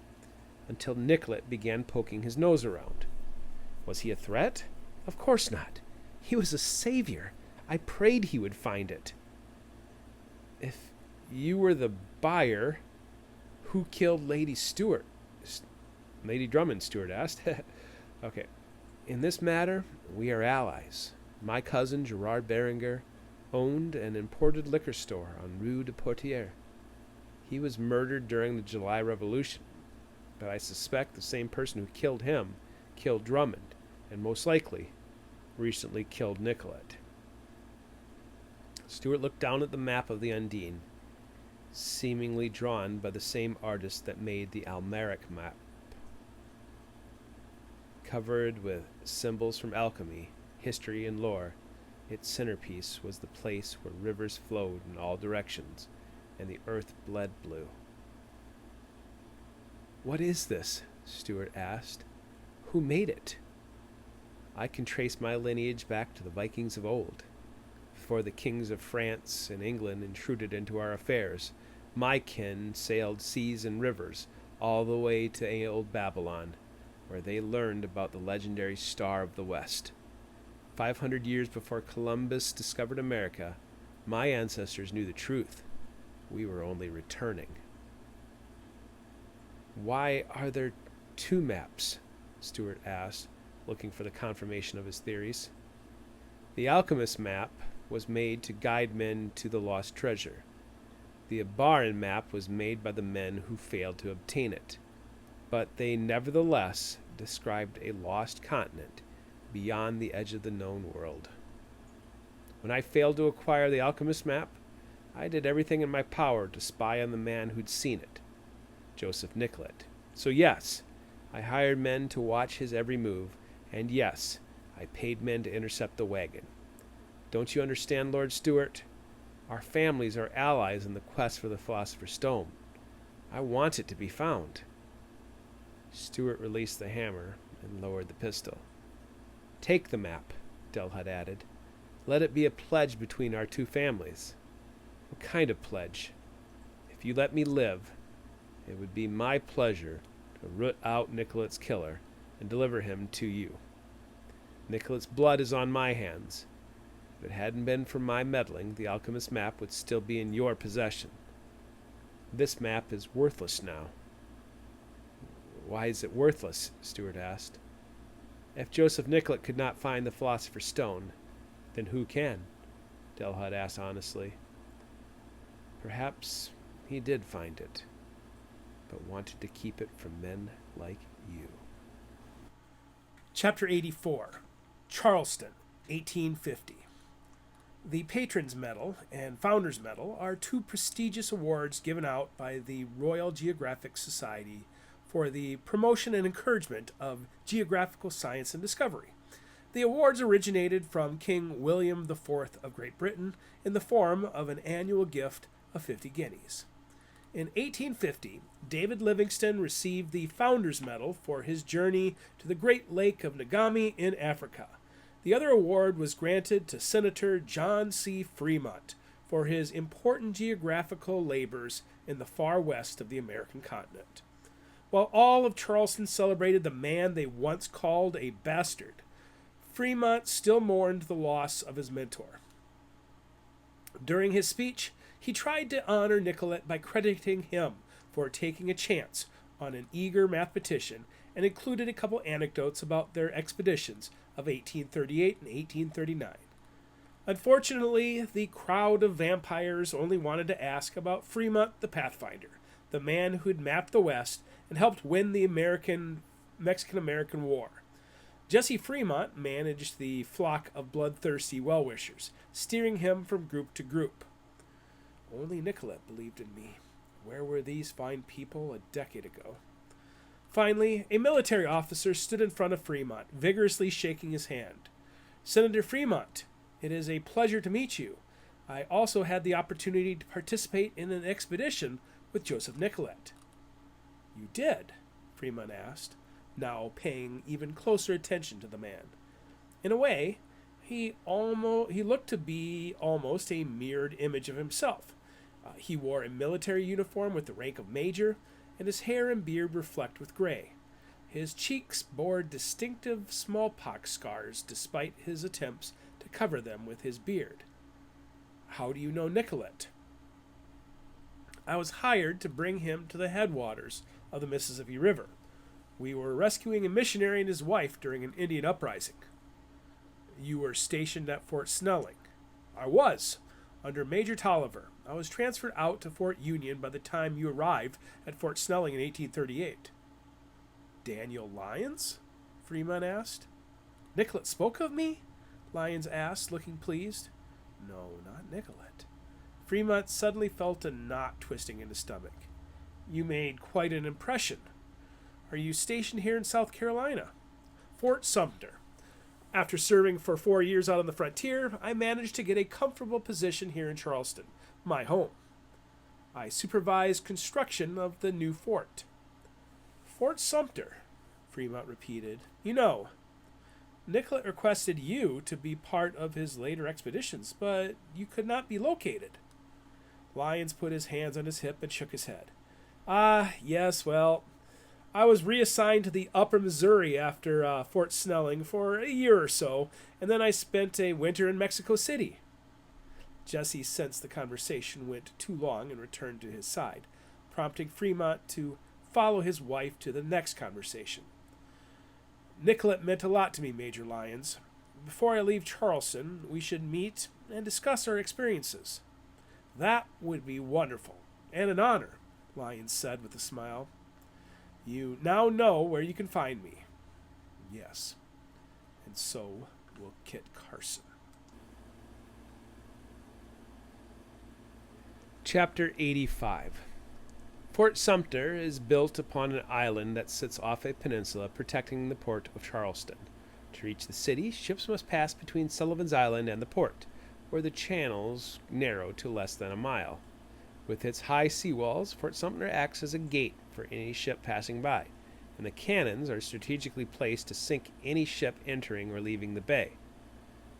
A: until Nicollet began poking his nose around. Was he a threat? Of course not. He was a savior. I prayed he would find it. If you were the buyer, who killed Lady Stewart? Lady Drummond, Stewart asked. Okay. In this matter, we are allies. My cousin, Gerard Berenger, owned an imported liquor store on Rue de Portier. He was murdered during the July Revolution, but I suspect the same person who killed him killed Drummond, and most likely recently killed Nicollet. Stewart looked down at the map of the Undine, seemingly drawn by the same artist that made the Almeric map. Covered with symbols from alchemy, history, and lore, its centerpiece was the place where rivers flowed in all directions, and the earth bled blue. "What is this?" Stuart asked. "Who made it?" "I can trace my lineage back to the Vikings of old. Before the kings of France and England intruded into our affairs, my kin sailed seas and rivers all the way to old Babylon, where they learned about the legendary Star of the West. 500 years before Columbus discovered America, my ancestors knew the truth. We were only returning." "Why are there two maps?" Stuart asked, looking for the confirmation of his theories. "The alchemist map was made to guide men to the lost treasure. The Abaran map was made by the men who failed to obtain it, but they nevertheless described a lost continent beyond the edge of the known world. When I failed to acquire the alchemist map, I did everything in my power to spy on the man who'd seen it, Joseph Nicollet. So yes, I hired men to watch his every move, and yes, I paid men to intercept the wagon. Don't you understand, Lord Stuart? Our families are allies in the quest for the Philosopher's Stone. I want it to be found." Stuart released the hammer and lowered the pistol. "Take the map," Delhut added. "Let it be a pledge between our two families." "What kind of pledge?" "If you let me live, it would be my pleasure to root out Nicollet's killer and deliver him to you. Nicollet's blood is on my hands. If it hadn't been for my meddling, the alchemist map would still be in your possession. This map is worthless now." "Why is it worthless?" Stuart asked. "If Joseph Nicollet could not find the Philosopher's Stone, then who can?" Delhut asked honestly. "Perhaps he did find it, but wanted to keep it from men like you."
B: Chapter 84, Charleston, 1850. The Patrons Medal and Founders Medal are two prestigious awards given out by the Royal Geographic Society for the promotion and encouragement of geographical science and discovery. The awards originated from King William IV of Great Britain in the form of an annual gift of 50 guineas. In 1850, David Livingstone received the Founders Medal for his journey to the Great Lake of Ngami in Africa. The other award was granted to Senator John C. Fremont for his important geographical labors in the far west of the American continent. While all of Charleston celebrated the man they once called a bastard, Fremont still mourned the loss of his mentor. During his speech, he tried to honor Nicollet by crediting him for taking a chance on an eager mathematician and included a couple anecdotes about their expeditions of 1838 and 1839. Unfortunately, the crowd of vampires only wanted to ask about Fremont the Pathfinder, the man who'd mapped the West and helped win the Mexican-American War. Jesse Fremont managed the flock of bloodthirsty well-wishers, steering him from group to group. Only Nicollet believed in me. Where were these fine people a decade ago? Finally, a military officer stood in front of Fremont, vigorously shaking his hand. "Senator Fremont, it is a pleasure to meet you. I also had the opportunity to participate in an expedition with Joseph Nicollet." "You did?" Fremont asked, now paying even closer attention to the man. In a way, he looked to be almost a mirrored image of himself. He wore a military uniform with the rank of major, and his hair and beard were flecked with gray. His cheeks bore distinctive smallpox scars despite his attempts to cover them with his beard. "How do you know Nicollet?" "I was hired to bring him to the headwaters of the Mississippi River. We were rescuing a missionary and his wife during an Indian uprising." "You were stationed at Fort Snelling." "I was, under Major Tolliver. I was transferred out to Fort Union by the time you arrived at Fort Snelling in 1838. "Daniel Lyons?" Fremont asked. "Nicollet spoke of me?" Lyons asked, looking pleased. "No, not Nicollet." Fremont suddenly felt a knot twisting in his stomach. "You made quite an impression. Are you stationed here in South Carolina?" Fort Sumter. After serving for 4 years out on the frontier, I managed to get a comfortable position here in Charleston, my home. I supervised construction of the new fort. Fort Sumter, Fremont repeated. You know, Nicollet requested you to be part of his later expeditions, but you could not be located. Lyons put his hands on his hip and shook his head. Ah, yes, well, I was reassigned to the upper Missouri after Fort Snelling for a year or so, and then I spent a winter in Mexico City. Jesse sensed the conversation went too long and returned to his side, prompting Fremont to follow his wife to the next conversation. Nicollet meant a lot to me, Major Lyons. Before I leave Charleston, we should meet and discuss our experiences. That would be wonderful, and an honor, Lyons said with a smile. You now know where you can find me. Yes, and so will Kit Carson.
A: Chapter 85. Fort Sumter is built upon an island that sits off a peninsula protecting the port of Charleston. To reach the city, ships must pass between Sullivan's Island and the port, where the channels narrow to less than a mile. With its high seawalls, Fort Sumter acts as a gate for any ship passing by, and the cannons are strategically placed to sink any ship entering or leaving the bay.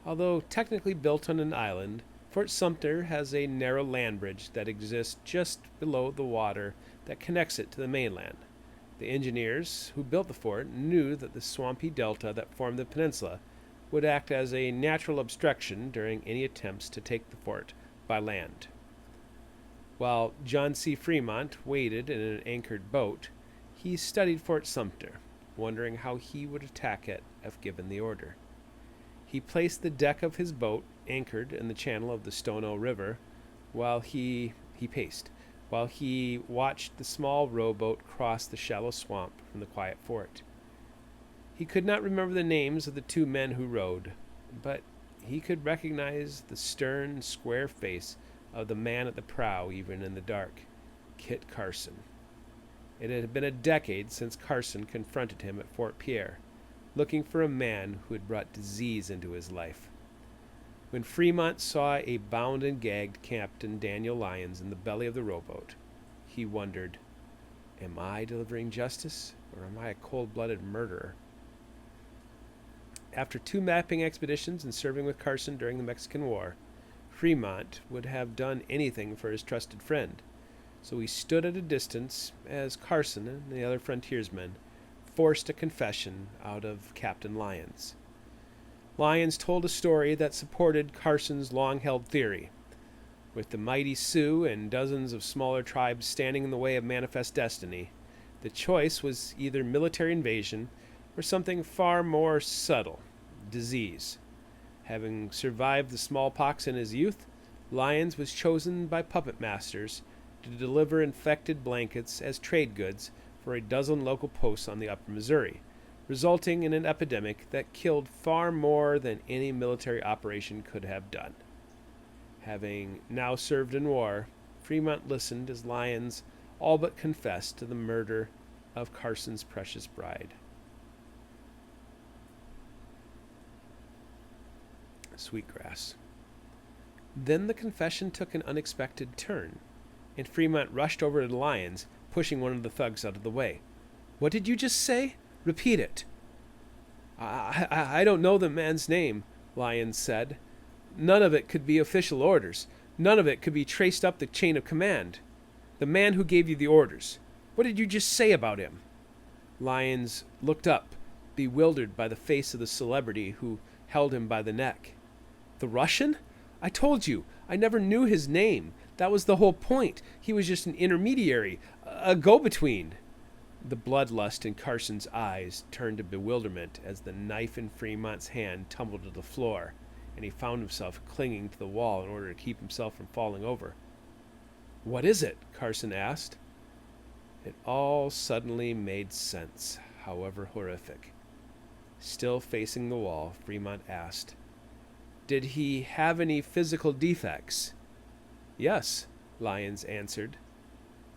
A: Although technically built on an island, Fort Sumter has a narrow land bridge that exists just below the water that connects it to the mainland. The engineers who built the fort knew that the swampy delta that formed the peninsula would act as a natural obstruction during any attempts to take the fort by land. While John C. Fremont waited in an anchored boat, he studied Fort Sumter, wondering how he would attack it if given the order. He placed the deck of his boat anchored in the channel of the Stono River while he watched the small rowboat cross the shallow swamp from the quiet fort. He could not remember the names of the two men who rowed, but he could recognize the stern, square face of the man at the prow even in the dark, Kit Carson. It had been a decade since Carson confronted him at Fort Pierre, looking for a man who had brought disease into his life. When Fremont saw a bound and gagged Captain Daniel Lyons in the belly of the rowboat, he wondered, am I delivering justice, or am I a cold-blooded murderer? After 2 mapping expeditions and serving with Carson during the Mexican War, Fremont would have done anything for his trusted friend, so he stood at a distance as Carson and the other frontiersmen forced a confession out of Captain Lyons. Lyons told a story that supported Carson's long-held theory. With the mighty Sioux and dozens of smaller tribes standing in the way of manifest destiny, the choice was either military invasion or something far more subtle, disease. Having survived the smallpox in his youth, Lyons was chosen by puppet masters to deliver infected blankets as trade goods for a dozen local posts on the upper Missouri, resulting in an epidemic that killed far more than any military operation could have done. Having now served in war, Fremont listened as Lyons all but confessed to the murder of Carson's precious bride. Sweetgrass. Then the confession took an unexpected turn, and Fremont rushed over to Lyons, pushing one of the thugs out of the way. What did you just say? Repeat it. I don't know the man's name, Lyons said. None of it could be official orders. None of it could be traced up the chain of command. The man who gave you the orders. What did you just say about him? Lyons looked up, bewildered by the face of the celebrity who held him by the neck. The Russian? I told you, I never knew his name. That was the whole point. He was just an intermediary, a go-between. The bloodlust in Carson's eyes turned to bewilderment as the knife in Fremont's hand tumbled to the floor, and he found himself clinging to the wall in order to keep himself from falling over. What is it? Carson asked. It all suddenly made sense, however horrific. Still facing the wall, Fremont asked, Did he have any physical defects? Yes, Lyons answered,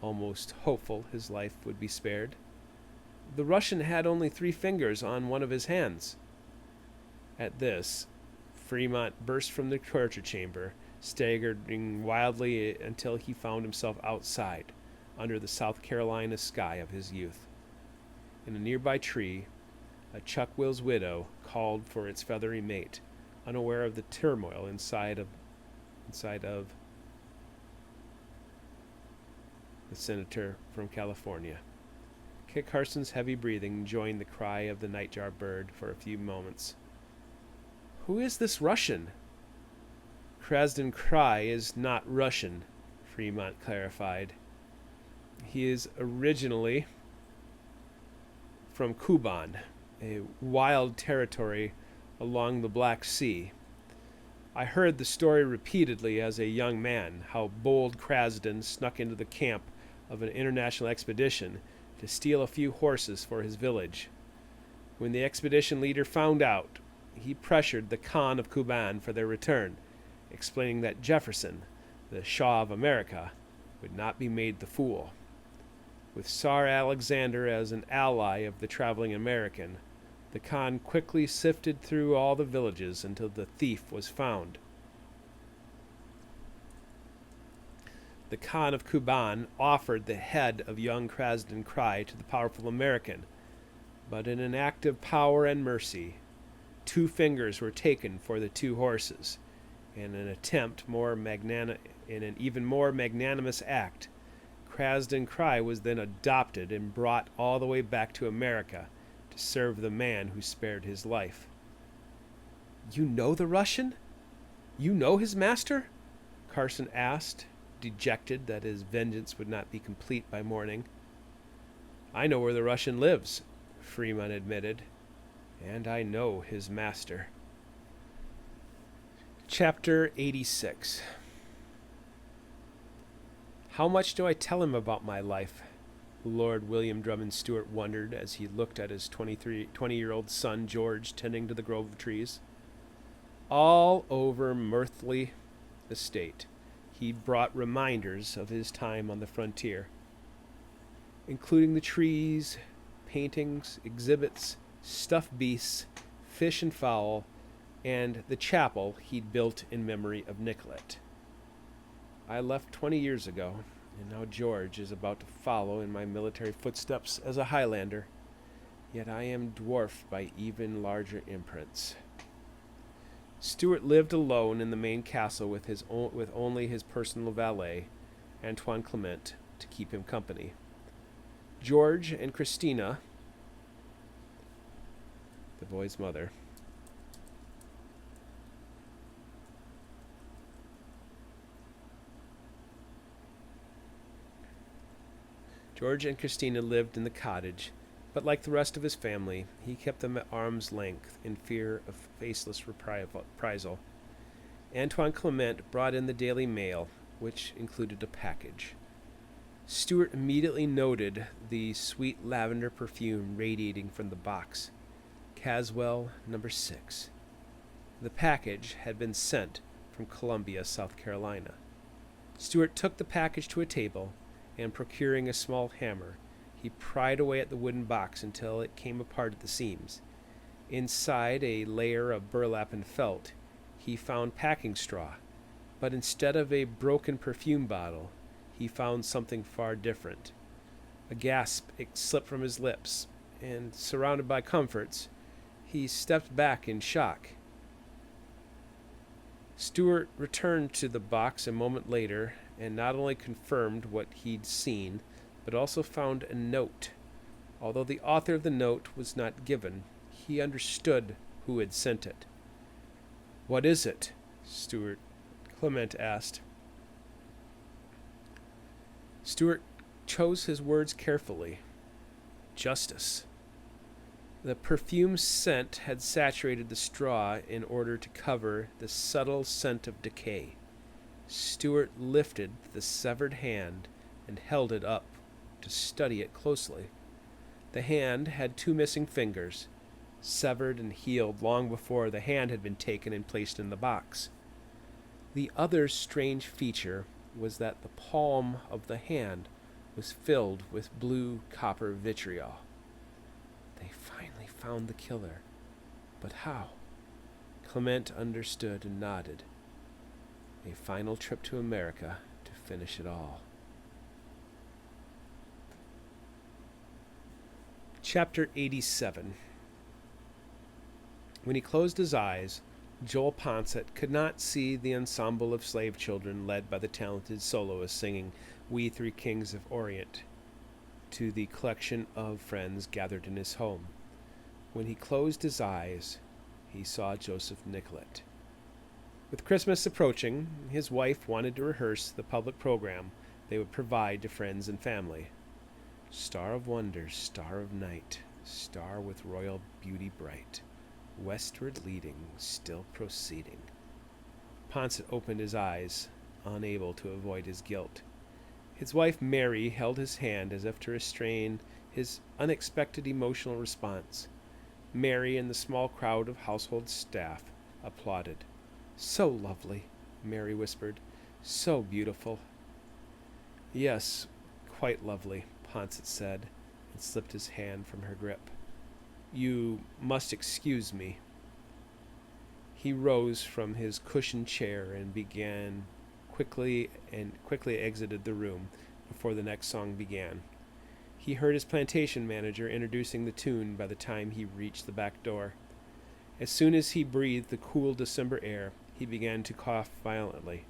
A: almost hopeful his life would be spared. The Russian had only 3 fingers on one of his hands. At this, Fremont burst from the torture chamber, staggering wildly until he found himself outside, under the South Carolina sky of his youth. In a nearby tree, a chuck-will's widow called for its feathery mate, unaware of the turmoil inside of the senator from California. Kit Carson's heavy breathing joined the cry of the nightjar bird for a few moments. "Who is this Russian?" "Krasden Krai is not Russian," Fremont clarified. "He is originally from Kuban, a wild territory along the Black Sea. I heard the story repeatedly as a young man, how bold Krasden snuck into the camp of an international expedition to steal a few horses for his village. When the expedition leader found out, he pressured the Khan of Kuban for their return, explaining that Jefferson, the Shah of America, would not be made the fool. With Tsar Alexander as an ally of the traveling American, the Khan quickly sifted through all the villages until the thief was found. The Khan of Kuban offered the head of young Krasden Krai to the powerful American, but in an act of power and mercy, 2 fingers were taken for the 2 horses. In an even more magnanimous act, Krasden Krai was then adopted and brought all the way back to America to serve the man who spared his life." "You know the Russian? You know his master?" Carson asked, dejected that his vengeance would not be complete by morning. "I know where the Russian lives," Fremont admitted, "and I know his master." Chapter 86. How much do I tell him about my life? Lord William Drummond Stewart wondered as he looked at his 20-year-old son George tending to the grove of trees. All over Mirthley estate, he brought reminders of his time on the frontier, including the trees, paintings, exhibits, stuffed beasts, fish and fowl, and the chapel he'd built in memory of Nicollet. "I left 20 years ago, and now George is about to follow in my military footsteps as a Highlander, yet I am dwarfed by even larger imprints." Stewart lived alone in the main castle with only his personal valet, Antoine Clement, to keep him company. George and Christina, the boy's mother, lived in the cottage, but like the rest of his family, he kept them at arm's length in fear of faceless reprisal. Antoine Clement brought in the daily mail, which included a package. Stewart immediately noted the sweet lavender perfume radiating from the box. Caswell, number 6. The package had been sent from Columbia, South Carolina. Stewart took the package to a table, and procuring a small hammer, he pried away at the wooden box until it came apart at the seams. Inside a layer of burlap and felt, he found packing straw, but instead of a broken perfume bottle, he found something far different. A gasp slipped from his lips, and, surrounded by comforts, he stepped back in shock. Stewart returned to the box a moment later and not only confirmed what he'd seen, but also found a note. Although the author of the note was not given, he understood who had sent it. "What is it?" Clement asked. Stewart chose his words carefully. "Justice." The perfume scent had saturated the straw in order to cover the subtle scent of decay. Stewart lifted the severed hand and held it up to study it closely. The hand had 2 missing fingers, severed and healed long before the hand had been taken and placed in the box. The other strange feature was that the palm of the hand was filled with blue copper vitriol. found the killer. But how? Clement understood and nodded. A final trip to America to finish it all. Chapter 87. When he closed his eyes, Joel Poncet could not see the ensemble of slave children led by the talented soloist singing We Three Kings of Orient to the collection of friends gathered in his home. When he closed his eyes, he saw Joseph Nicollet. With Christmas approaching, his wife wanted to rehearse the public program they would provide to friends and family. Star of wonders, star of night, star with royal beauty bright, westward leading, still proceeding. Poncet opened his eyes, unable to avoid his guilt. His wife Mary held his hand as if to restrain his unexpected emotional response. Mary and the small crowd of household staff applauded. "So lovely," Mary whispered. "So beautiful." "Yes, quite lovely," Poncet said, and slipped his hand from her grip. "You must excuse me." He rose from his cushioned chair and quickly exited the room before the next song began. He heard his plantation manager introducing the tune by the time he reached the back door. As soon as he breathed the cool December air, he began to cough violently.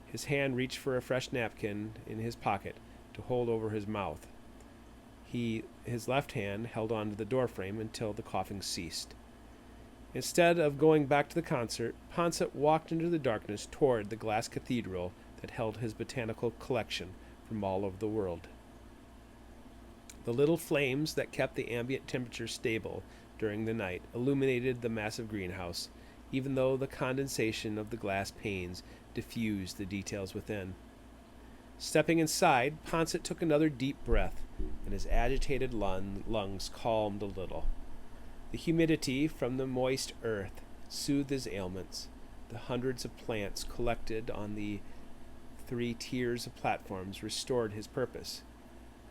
A: His hand reached for a fresh napkin in his pocket to hold over his mouth. His left hand held on to the doorframe until the coughing ceased. Instead of going back to the concert, Poncet walked into the darkness toward the glass cathedral that held his botanical collection from all over the world. The little flames that kept the ambient temperature stable during the night illuminated the massive greenhouse, even though the condensation of the glass panes diffused the details within. Stepping inside, Poncet took another deep breath, and his agitated lungs calmed a little. The humidity from the moist earth soothed his ailments. The hundreds of plants collected on the 3 tiers of platforms restored his purpose.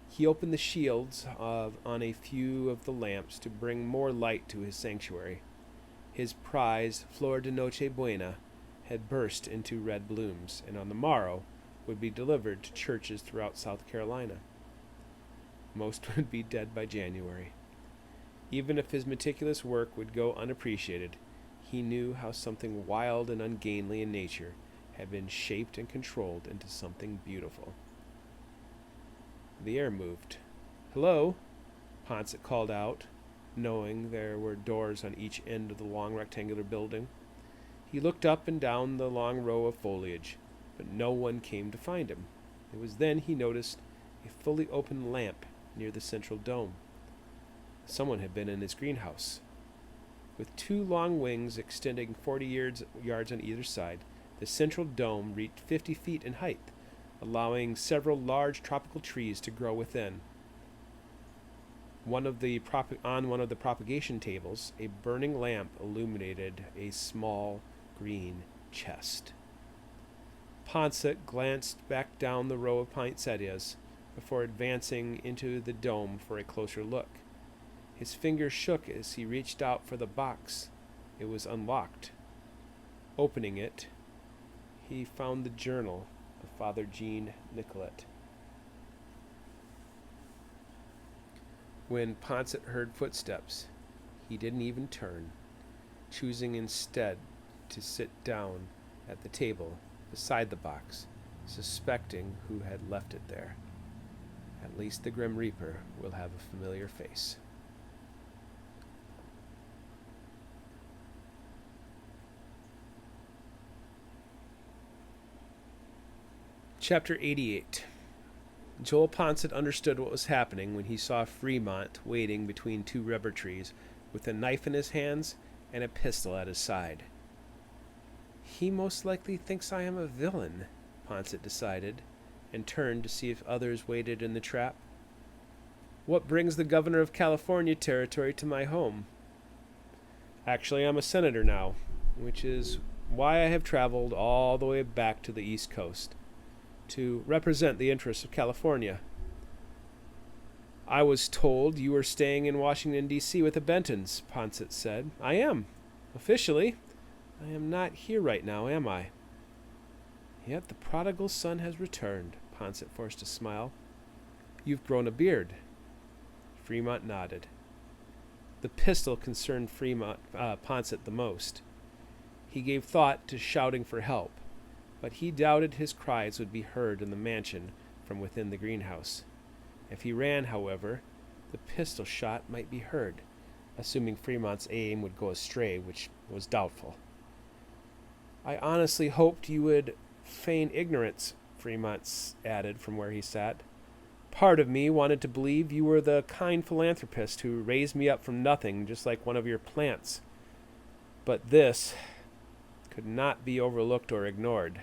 A: He opened the shields on a few of the lamps to bring more light to his sanctuary. His prized Flor de Noche Buena had burst into red blooms, and on the morrow would be delivered to churches throughout South Carolina. Most would be dead by January. Even if his meticulous work would go unappreciated, he knew how something wild and ungainly in nature had been shaped and controlled into something beautiful. The air moved. "Hello," Poncet called out, knowing there were doors on each end of the long rectangular building. He looked up and down the long row of foliage, but no one came to find him. It was then he noticed a fully open lamp near the central dome. Someone had been in his greenhouse. With 2 long wings extending 40 yards on either side, the central dome reached 50 feet in height, allowing several large tropical trees to grow within. On one of the propagation tables, a burning lamp illuminated a small green chest. Poncet glanced back down the row of poinsettias before advancing into the dome for a closer look. His fingers shook as he reached out for the box. It was unlocked. Opening it, he found the journal of Father Jean Nicollet. When Poncet heard footsteps, he didn't even turn, choosing instead to sit down at the table beside the box, suspecting who had left it there. At least the Grim Reaper will have a familiar face. Chapter 88. Joel Poncet understood what was happening when he saw Fremont waiting between 2 rubber trees with a knife in his hands and a pistol at his side. "He most likely thinks I am a villain," Poncet decided, and turned to see if others waited in the trap. "What brings the governor of California territory to my home?" "Actually, I'm a senator now, which is why I have traveled all the way back to the East Coast, to represent the interests of California." I was told you were staying in Washington, D.C. with the Bentons, Poncet said. I am. Officially, I am not here right now, am I? Yet the prodigal son has returned, Poncet forced a smile. You've grown a beard. Fremont nodded. The pistol concerned Poncet the most. He gave thought to shouting for help, but he doubted his cries would be heard in the mansion from within the greenhouse. If he ran, however, the pistol shot might be heard, assuming Fremont's aim would go astray, which was doubtful. I honestly hoped you would feign ignorance, Fremont added from where he sat. Part of me wanted to believe you were the kind philanthropist who raised me up from nothing, just like one of your plants. But this could not be overlooked or ignored.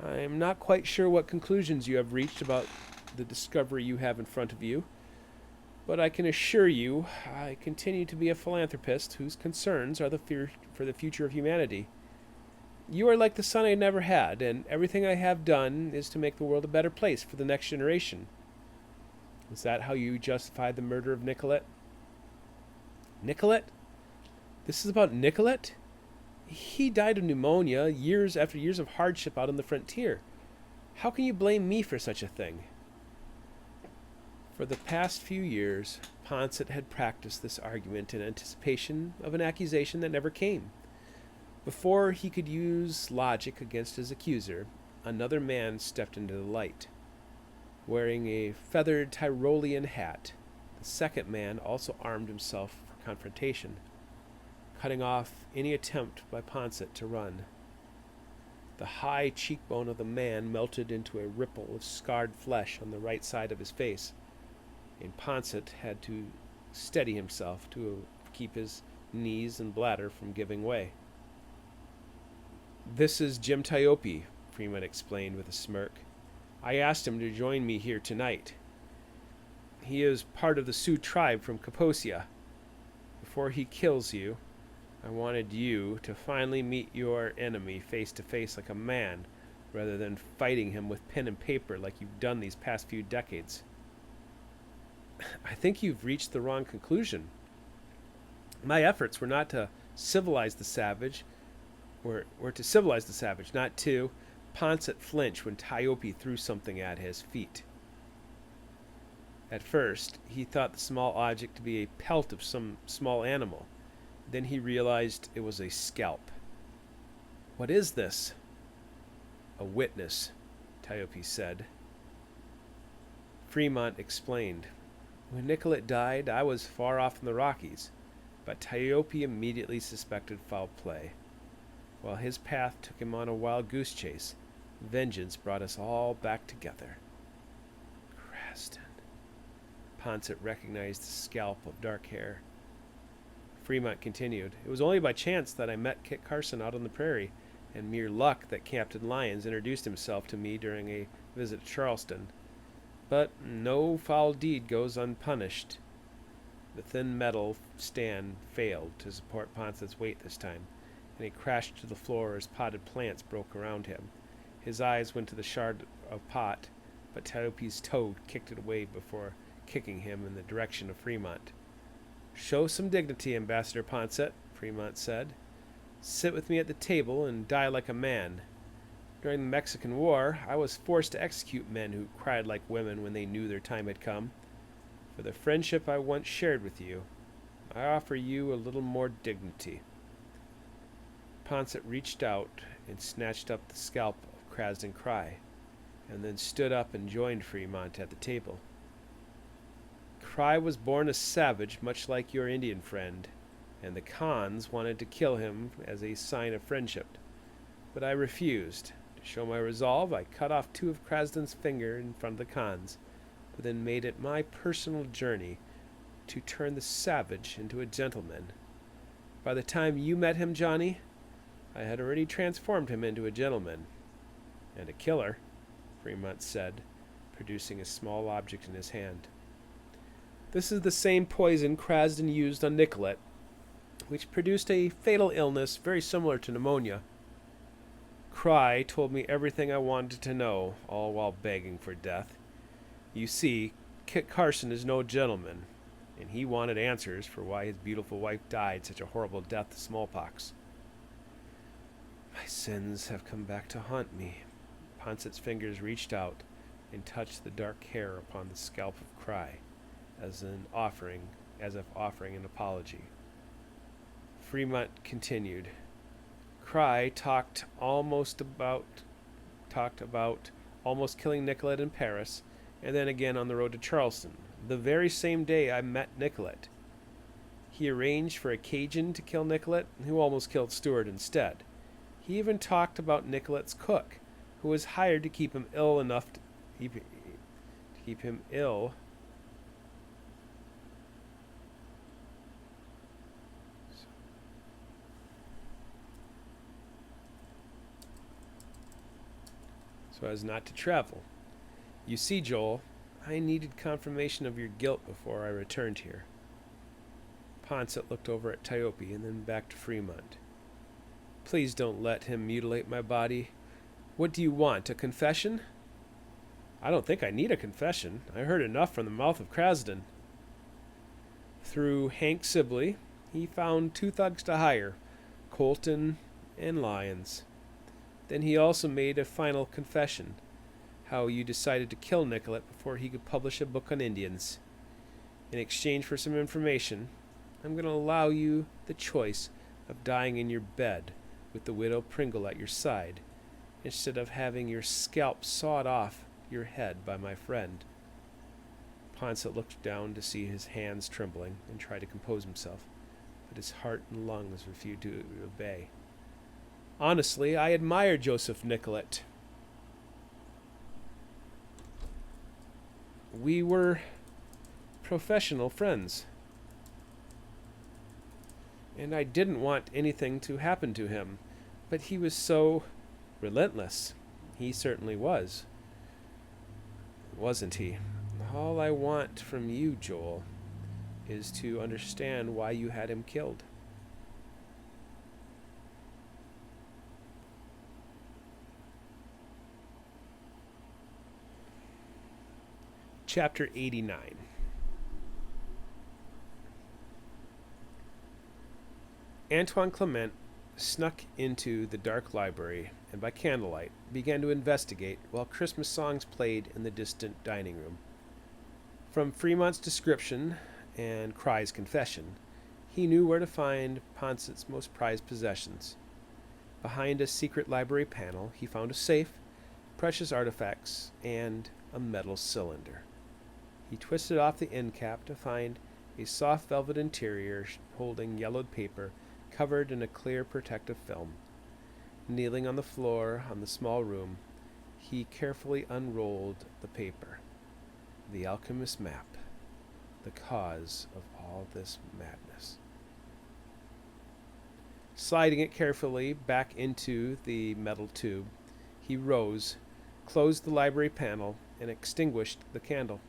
A: I am not quite sure what conclusions you have reached about the discovery you have in front of you, but I can assure you I continue to be a philanthropist whose concerns are for the future of humanity. You are like the son I never had, and everything I have done is to make the world a better place for the next generation. Is that how you justify the murder of Nicollet? Nicollet? This is about Nicollet? He died of pneumonia years after years of hardship out on the frontier. How can you blame me for such a thing? For the past few years, Poncet had practiced this argument in anticipation of an accusation that never came. Before he could use logic against his accuser, another man stepped into the light. Wearing a feathered Tyrolean hat, the second man also armed himself for confrontation, cutting off any attempt by Poncet to run. The high cheekbone of the man melted into a ripple of scarred flesh on the right side of his face, and Poncet had to steady himself to keep his knees and bladder from giving way. This is Jim Tyope, Fremont explained with a smirk. I asked him to join me here tonight. He is part of the Sioux tribe from Kaposia. Before he kills you, I wanted you to finally meet your enemy face to face like a man, rather than fighting him with pen and paper like you've done these past few decades. I think you've reached the wrong conclusion. My efforts were not to civilize the savage, were to civilize the savage, not to. Poncet flinched when Tyope threw something at his feet. At first, he thought the small object to be a pelt of some small animal. Then he realized it was a scalp. What is this? A witness, Tyope said. Fremont explained. When Nicollet died, I was far off in the Rockies, but Tyope immediately suspected foul play. While his path took him on a wild goose chase, vengeance brought us all back together. Krasden. Poncet recognized the scalp of dark hair. Fremont continued. It was only by chance that I met Kit Carson out on the prairie, and mere luck that Captain Lyons introduced himself to me during a visit to Charleston. But no foul deed goes unpunished. The thin metal stand failed to support Poncet's weight this time, and he crashed to the floor as potted plants broke around him. His eyes went to the shard of pot, but Tyope's toe kicked it away before kicking him in the direction of Fremont. Show some dignity, Ambassador Poncet, Fremont said. Sit with me at the table and die like a man. During the Mexican War, I was forced to execute men who cried like women when they knew their time had come. For the friendship I once shared with you, I offer you a little more dignity. Poncet reached out and snatched up the scalp of Krasden Cry, and then stood up and joined Fremont at the table. Cry was born a savage, much like your Indian friend, and the Khans wanted to kill him as a sign of friendship. But I refused. To show my resolve, I cut off 2 of Krasden's fingers in front of the Khans, but then made it my personal journey to turn the savage into a gentleman. By the time you met him, Johnny, I had already transformed him into a gentleman. And a killer, Fremont said, producing a small object in his hand. This is the same poison Krasden used on Nicollet, which produced a fatal illness very similar to pneumonia. Cry told me everything I wanted to know, all while begging for death. You see, Kit Carson is no gentleman, and he wanted answers for why his beautiful wife died such a horrible death of smallpox. My sins have come back to haunt me. Ponset's fingers reached out and touched the dark hair upon the scalp of Cry, as if offering an apology. Fremont continued. Cry talked about almost killing Nicollet in Paris, and then again on the road to Charleston, the very same day I met Nicollet. He arranged for a Cajun to kill Nicollet, who almost killed Stewart instead. He even talked about Nicollet's cook, who was hired to keep him ill enough to keep him ill. So as not to travel. You see, Joel, I needed confirmation of your guilt before I returned here. Ponset looked over at Tiope and then back to Fremont. Please don't let him mutilate my body. What do you want, a confession? I don't think I need a confession. I heard enough from the mouth of Krasden. Through Hank Sibley, he found 2 thugs to hire, Colton and Lyons. Then he also made a final confession, how you decided to kill Nicollet before he could publish a book on Indians. In exchange for some information, I'm going to allow you the choice of dying in your bed with the widow Pringle at your side, instead of having your scalp sawed off your head by my friend. Ponset looked down to see his hands trembling and tried to compose himself, but his heart and lungs refused to obey. Honestly, I admire Joseph Nicollet. We were professional friends, and I didn't want anything to happen to him, but he was so relentless. He certainly was. Wasn't he? All I want from you, Joel, is to understand why you had him killed. Chapter 89. Antoine Clement snuck into the dark library and by candlelight began to investigate while Christmas songs played in the distant dining room. From Fremont's description and Cry's confession, he knew where to find Ponset's most prized possessions. Behind a secret library panel, he found a safe, precious artifacts, and a metal cylinder. He twisted off the end cap to find a soft velvet interior holding yellowed paper covered in a clear protective film. Kneeling on the floor on the small room, he carefully unrolled the paper. The alchemist's map, the cause of all this madness. Sliding it carefully back into the metal tube, he rose, closed the library panel, and extinguished the candle.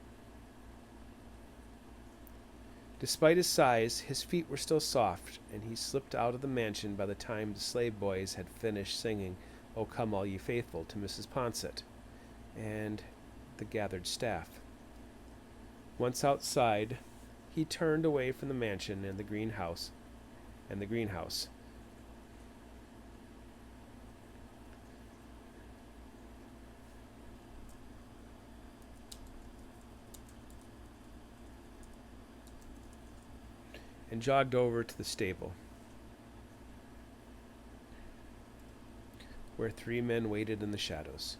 A: Despite his size, his feet were still soft, and he slipped out of the mansion by the time the slave boys had finished singing "O Come All Ye Faithful" to Mrs. Ponset and the gathered staff. Once outside, he turned away from the mansion and the greenhouse. And jogged over to the stable, where 3 men waited in the shadows.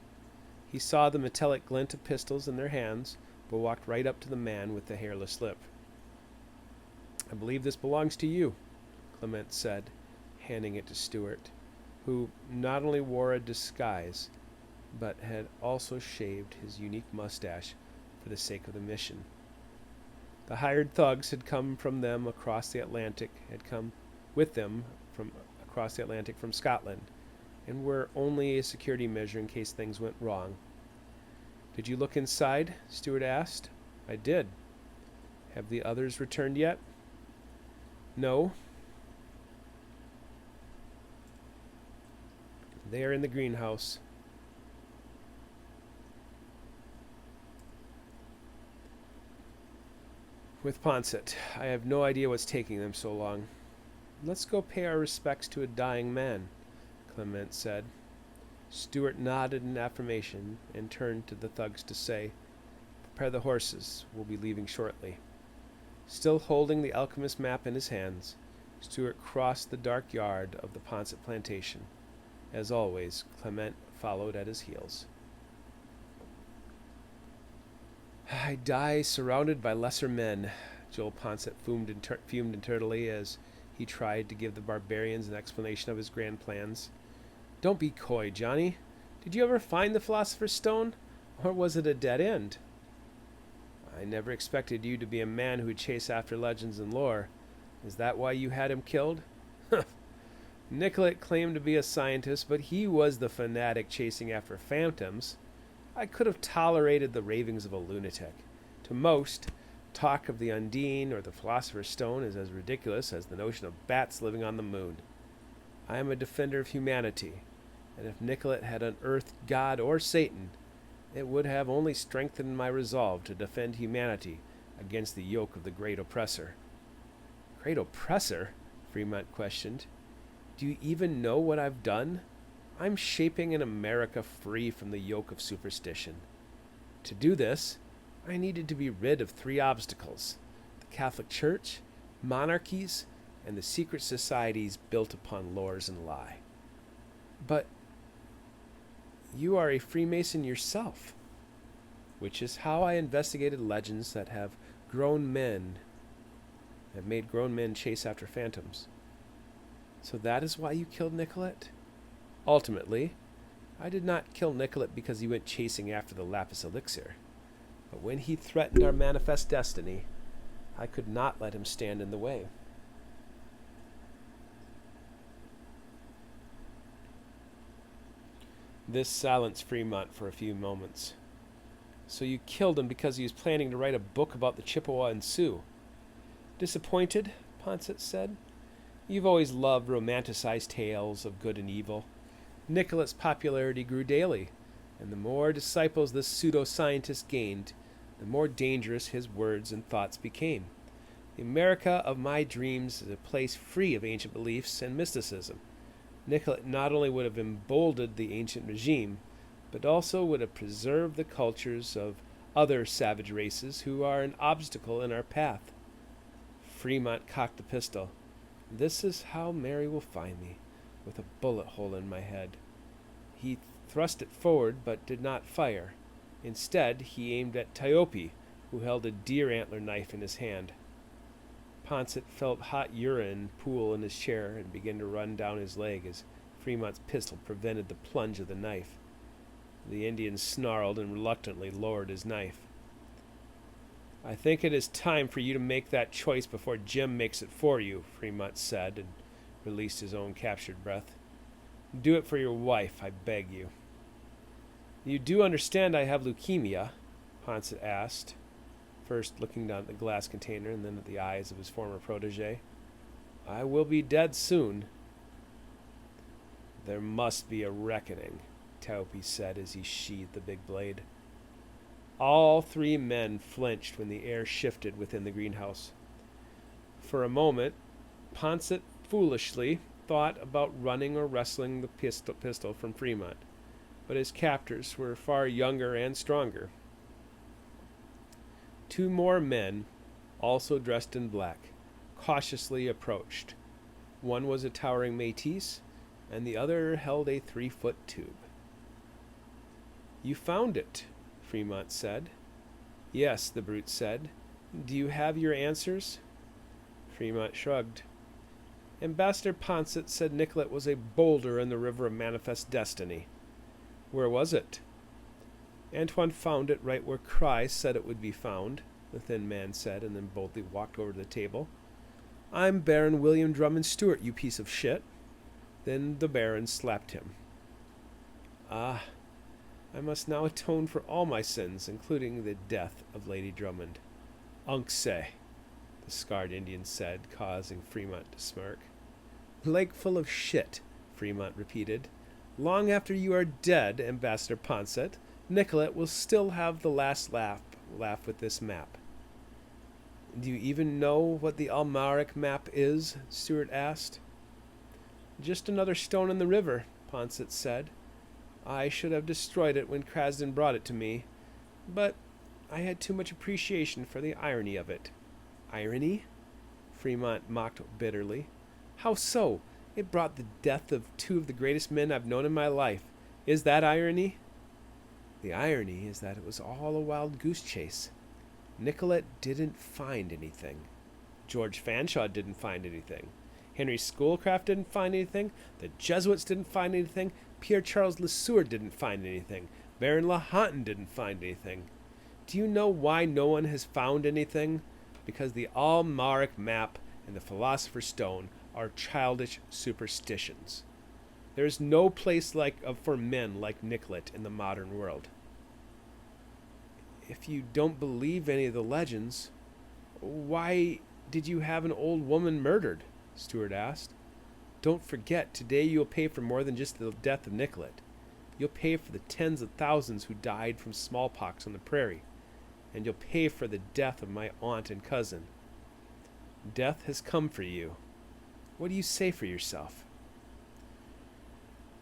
A: He saw the metallic glint of pistols in their hands, but walked right up to the man with the hairless lip. "I believe this belongs to you," Clement said, handing it to Stewart, who not only wore a disguise, but had also shaved his unique mustache for the sake of the mission. The hired thugs had come across the Atlantic from Scotland, and were only a security measure in case things went wrong. "Did you look inside?" Stewart asked. "I did." "Have the others returned yet?" "No." "They are in the greenhouse." With Poncet. I have no idea what's taking them so long. Let's go pay our respects to a dying man, Clement said. Stuart nodded in affirmation and turned to the thugs to say, Prepare the horses. We'll be leaving shortly. Still holding the alchemist map in his hands, Stuart crossed the dark yard of the Poncet plantation. As always, Clement followed at his heels. I die surrounded by lesser men, Joel Poncet fumed internally as he tried to give the barbarians an explanation of his grand plans. Don't be coy, Johnny. Did you ever find the Philosopher's Stone, or was it a dead end? I never expected you to be a man who would chase after legends and lore. Is that why you had him killed? Nicollet claimed to be a scientist, but he was the fanatic chasing after phantoms. I could have tolerated the ravings of a lunatic. To most, talk of the Undine or the Philosopher's Stone is as ridiculous as the notion of bats living on the moon. I am a defender of humanity, and if Nicollet had unearthed God or Satan, it would have only strengthened my resolve to defend humanity against the yoke of the great oppressor. Great oppressor? Fremont questioned. Do you even know what I've done? I'm shaping an America free from the yoke of superstition. To do this, I needed to be rid of 3 obstacles: the Catholic Church, monarchies, and the secret societies built upon lores and lie. But you are a Freemason yourself, which is how I investigated legends that have made grown men chase after phantoms. So that is why you killed Nicollet? Ultimately, I did not kill Nicollet because he went chasing after the lapis elixir, but when he threatened our manifest destiny, I could not let him stand in the way. This silenced Fremont for a few moments. So you killed him because he was planning to write a book about the Chippewa and Sioux. Disappointed? Poncet said. You've always loved romanticized tales of good and evil. Nicollet's popularity grew daily, and the more disciples this pseudo-scientist gained, the more dangerous his words and thoughts became. The America of my dreams is a place free of ancient beliefs and mysticism. Nicollet not only would have emboldened the ancient regime, but also would have preserved the cultures of other savage races who are an obstacle in our path. Fremont cocked the pistol. This is how Mary will find me, with a bullet hole in my head. He thrust it forward, but did not fire. Instead, he aimed at Tiope, who held a deer antler knife in his hand. Poncet felt hot urine pool in his chair and began to run down his leg as Fremont's pistol prevented the plunge of the knife. The Indian snarled and reluctantly lowered his knife. I think it is time for you to make that choice before Jim makes it for you, Fremont said, and released his own captured breath. Do it for your wife, I beg you. You do understand I have leukemia? Poncet asked, first looking down at the glass container and then at the eyes of his former protege. I will be dead soon. There must be a reckoning, Taupe said as he sheathed the big blade. All 3 men flinched when the air shifted within the greenhouse. For a moment, Poncet foolishly thought about running or wresting the pistol from Fremont, but his captors were far younger and stronger. 2 more men, also dressed in black, cautiously approached. One was a towering métis, and the other held a 3-foot tube. You found it, Fremont said. Yes, the brute said. Do you have your answers? Fremont shrugged. Ambassador Poncet said Nicollet was a boulder in the river of manifest destiny. Where was it? Antoine found it right where Cry said it would be found, the thin man said, and then boldly walked over to the table. I'm Baron William Drummond Stewart, you piece of shit. Then the Baron slapped him. Ah, I must now atone for all my sins, including the death of Lady Drummond. Unxe, the scarred Indian said, causing Fremont to smirk. Lake full of shit, Fremont repeated. Long after you are dead, Ambassador Poncet, Nicollet will still have the last laugh with this map. Do you even know what the Almaric map is? Stuart asked. Just another stone in the river, Poncet said. I should have destroyed it when Krasden brought it to me, but I had too much appreciation for the irony of it. Irony? Fremont mocked bitterly. How so? It brought the death of two of the greatest men I've known in my life. Is that irony? The irony is that it was all a wild goose chase. Nicollet didn't find anything. George Fanshawe didn't find anything. Henry Schoolcraft didn't find anything. The Jesuits didn't find anything. Pierre Charles Le Sueur didn't find anything. Baron Lahontan didn't find anything. Do you know why no one has found anything? Because the Almaric map and the Philosopher's Stone are childish superstitions. There is no place for men like Nicollet in the modern world. If you don't believe any of the legends, why did you have an old woman murdered? Stuart asked. Don't forget, today you'll pay for more than just the death of Nicollet. You'll pay for the tens of thousands who died from smallpox on the prairie, and you'll pay for the death of my aunt and cousin. Death has come for you. What do you say for yourself?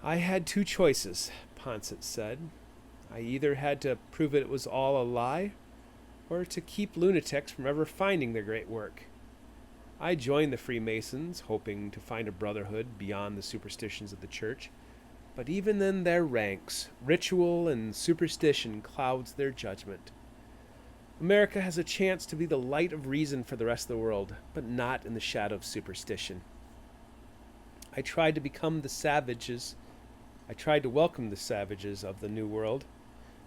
A: I had two choices, Poncet said. I either had to prove it was all a lie, or to keep lunatics from ever finding their great work. I joined the Freemasons, hoping to find a brotherhood beyond the superstitions of the Church, but even in their ranks, ritual and superstition clouds their judgment. America has a chance to be the light of reason for the rest of the world, but not in the shadow of superstition. I tried to welcome the savages of the New World,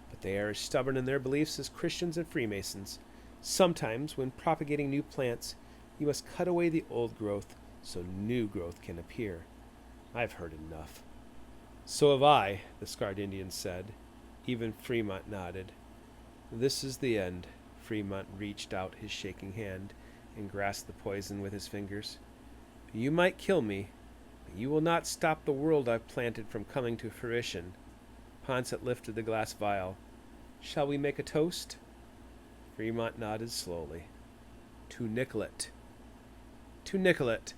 A: but they are as stubborn in their beliefs as Christians and Freemasons. Sometimes, when propagating new plants, you must cut away the old growth so new growth can appear. I've heard enough. So have I, the scarred Indian said. Even Fremont nodded. This is the end. Fremont reached out his shaking hand and grasped the poison with his fingers. You might kill me, but you will not stop the world I've planted from coming to fruition. Poncet lifted the glass vial. Shall we make a toast? Fremont nodded slowly. To Nicollet. To Nicollet,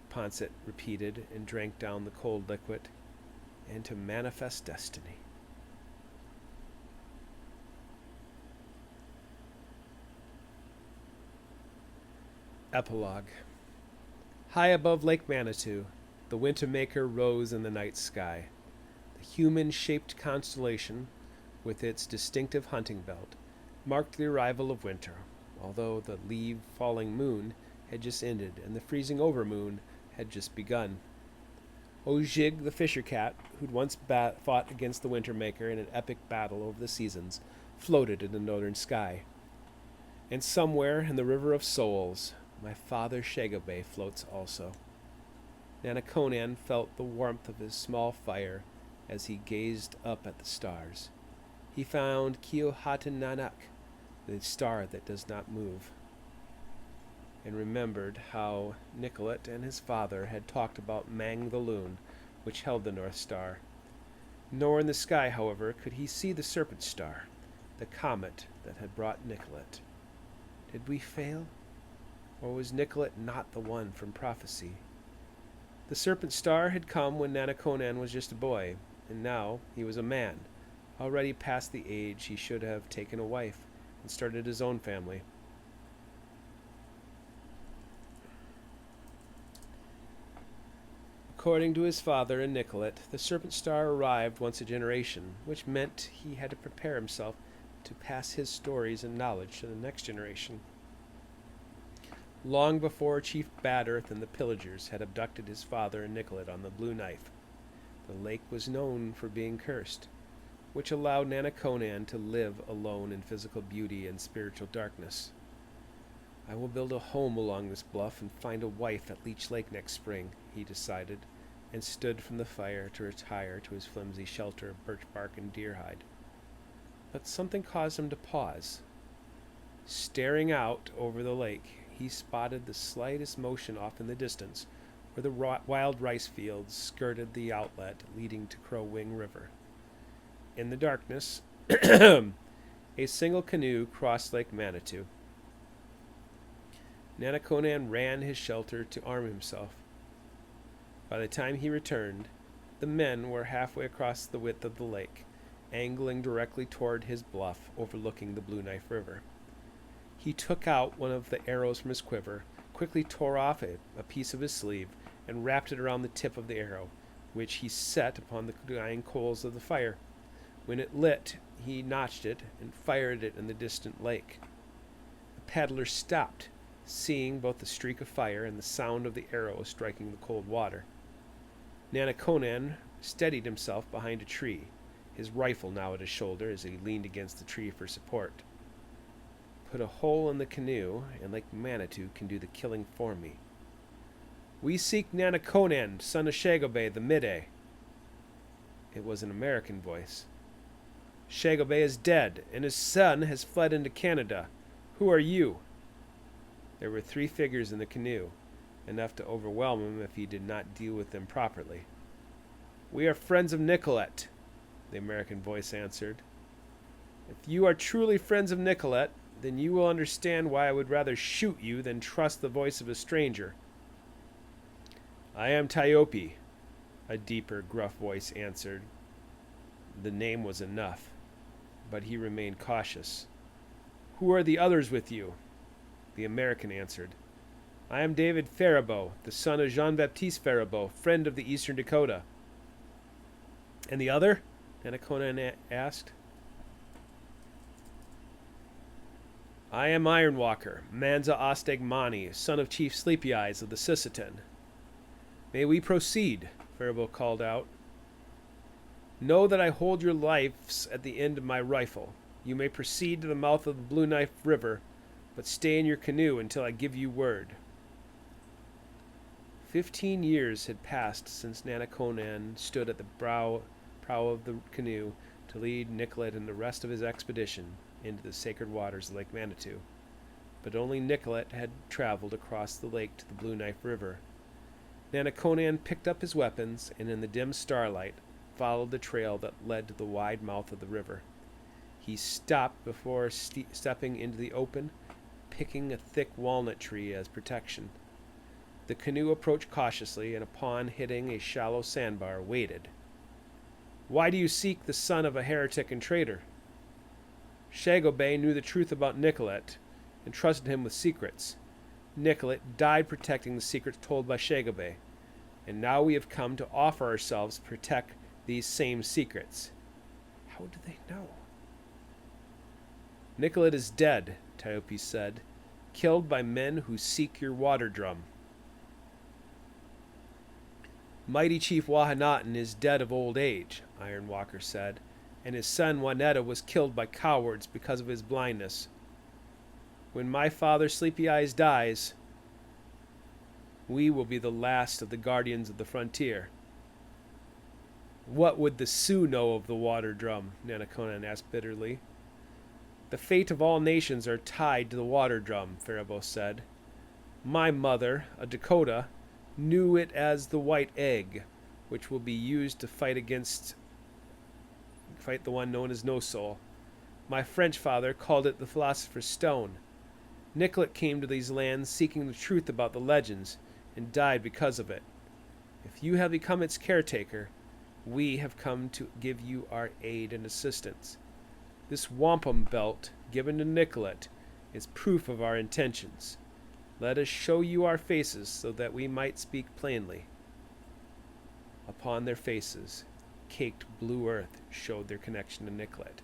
A: Poncet repeated and drank down the cold liquid. And to manifest destiny. Epilogue. High above Lake Manitou, the Wintermaker rose in the night sky. The human-shaped constellation, with its distinctive hunting belt, marked the arrival of winter, although the leave-falling moon had just ended and the freezing-over moon had just begun. Ojig, the fisher cat, who'd once fought against the Wintermaker in an epic battle over the seasons, floated in the northern sky. And somewhere in the River of Souls, my father Shagobay floats also. Nanaconan felt the warmth of his small fire as he gazed up at the stars. He found Kiohatan Nanak, the star that does not move, and remembered how Nicollet and his father had talked about Mang the Loon, which held the North Star. Nor in the sky, however, could he see the Serpent Star, the comet that had brought Nicollet. Did we fail? Or was Nicollet not the one from prophecy? The Serpent Star had come when Nanaconan was just a boy, and now he was a man, already past the age he should have taken a wife and started his own family. According to his father and Nicollet, the Serpent Star arrived once a generation, which meant he had to prepare himself to pass his stories and knowledge to the next generation. Long before Chief Bad Earth and the pillagers had abducted his father and Nicollet on the Blue Knife, the lake was known for being cursed, which allowed Nanaconan to live alone in physical beauty and spiritual darkness. I will build a home along this bluff and find a wife at Leech Lake next spring, he decided, and stood from the fire to retire to his flimsy shelter of birch bark and deer hide. But something caused him to pause. Staring out over the lake, he spotted the slightest motion off in the distance, where the wild rice fields skirted the outlet leading to Crow Wing River. In the darkness, a single canoe crossed Lake Manitou. Nanaconan ran his shelter to arm himself. By the time he returned, the men were halfway across the width of the lake, angling directly toward his bluff overlooking the Blue Knife River. He took out one of the arrows from his quiver, quickly tore off a piece of his sleeve, and wrapped it around the tip of the arrow, which he set upon the dying coals of the fire. When it lit, he notched it and fired it in the distant lake. The paddler stopped, seeing both the streak of fire and the sound of the arrow striking the cold water. Nanaconan steadied himself behind a tree, his rifle now at his shoulder as he leaned against the tree for support. Put a hole in the canoe, and Lake Manitou can do the killing for me. We seek Nanaconan, son of Shagobay, the Midday. It was an American voice. Shagobay is dead, and his son has fled into Canada. Who are you? There were 3 figures in the canoe, enough to overwhelm him if he did not deal with them properly. We are friends of Nicollet, the American voice answered. If you are truly friends of Nicollet, then you will understand why I would rather shoot you than trust the voice of a stranger. I am Tyope, a deeper, gruff voice answered. The name was enough, but he remained cautious. Who are the others with you? The American answered. I am David Faribault, the son of Jean-Baptiste Faribault, friend of the Eastern Dakota. And the other? Nanaconan asked. I am Ironwalker, Manza Ostegmani, son of Chief Sleepy Eyes of the Sisseton. May we proceed, Faribault called out. Know that I hold your lives at the end of my rifle. You may proceed to the mouth of the Blue Knife River, but stay in your canoe until I give you word. 15 years had passed since Nanaconan stood at the prow of the canoe to lead Nicollet and the rest of his expedition into the sacred waters of Lake Manitou. But only Nicollet had traveled across the lake to the Blue Knife River. Nanaconan picked up his weapons and in the dim starlight followed the trail that led to the wide mouth of the river. He stopped before stepping into the open, picking a thick walnut tree as protection. The canoe approached cautiously and upon hitting a shallow sandbar waited. Why do you seek the son of a heretic and traitor? Shagobay knew the truth about Nicollet and trusted him with secrets. Nicollet died protecting the secrets told by Shagobay, and now we have come to offer ourselves to protect these same secrets. How do they know? Nicollet is dead, Tyope said, killed by men who seek your water drum. Mighty Chief Wahanaton is dead of old age, Ironwalker said, and his son Wanetta was killed by cowards because of his blindness. When my father Sleepy Eyes dies, we will be the last of the guardians of the frontier. What would the Sioux know of the water drum? Nanaconan asked bitterly. The fate of all nations are tied to the water drum, Faribault said. My mother, a Dakota, knew it as the white egg, which will be used to fight the one known as No Soul. My French father called it the Philosopher's Stone. Nicollet came to these lands seeking the truth about the legends, and died because of it. If you have become its caretaker, we have come to give you our aid and assistance. This wampum belt, given to Nicollet, is proof of our intentions. Let us show you our faces so that we might speak plainly. Upon their faces, caked blue earth showed their connection to Nicollet,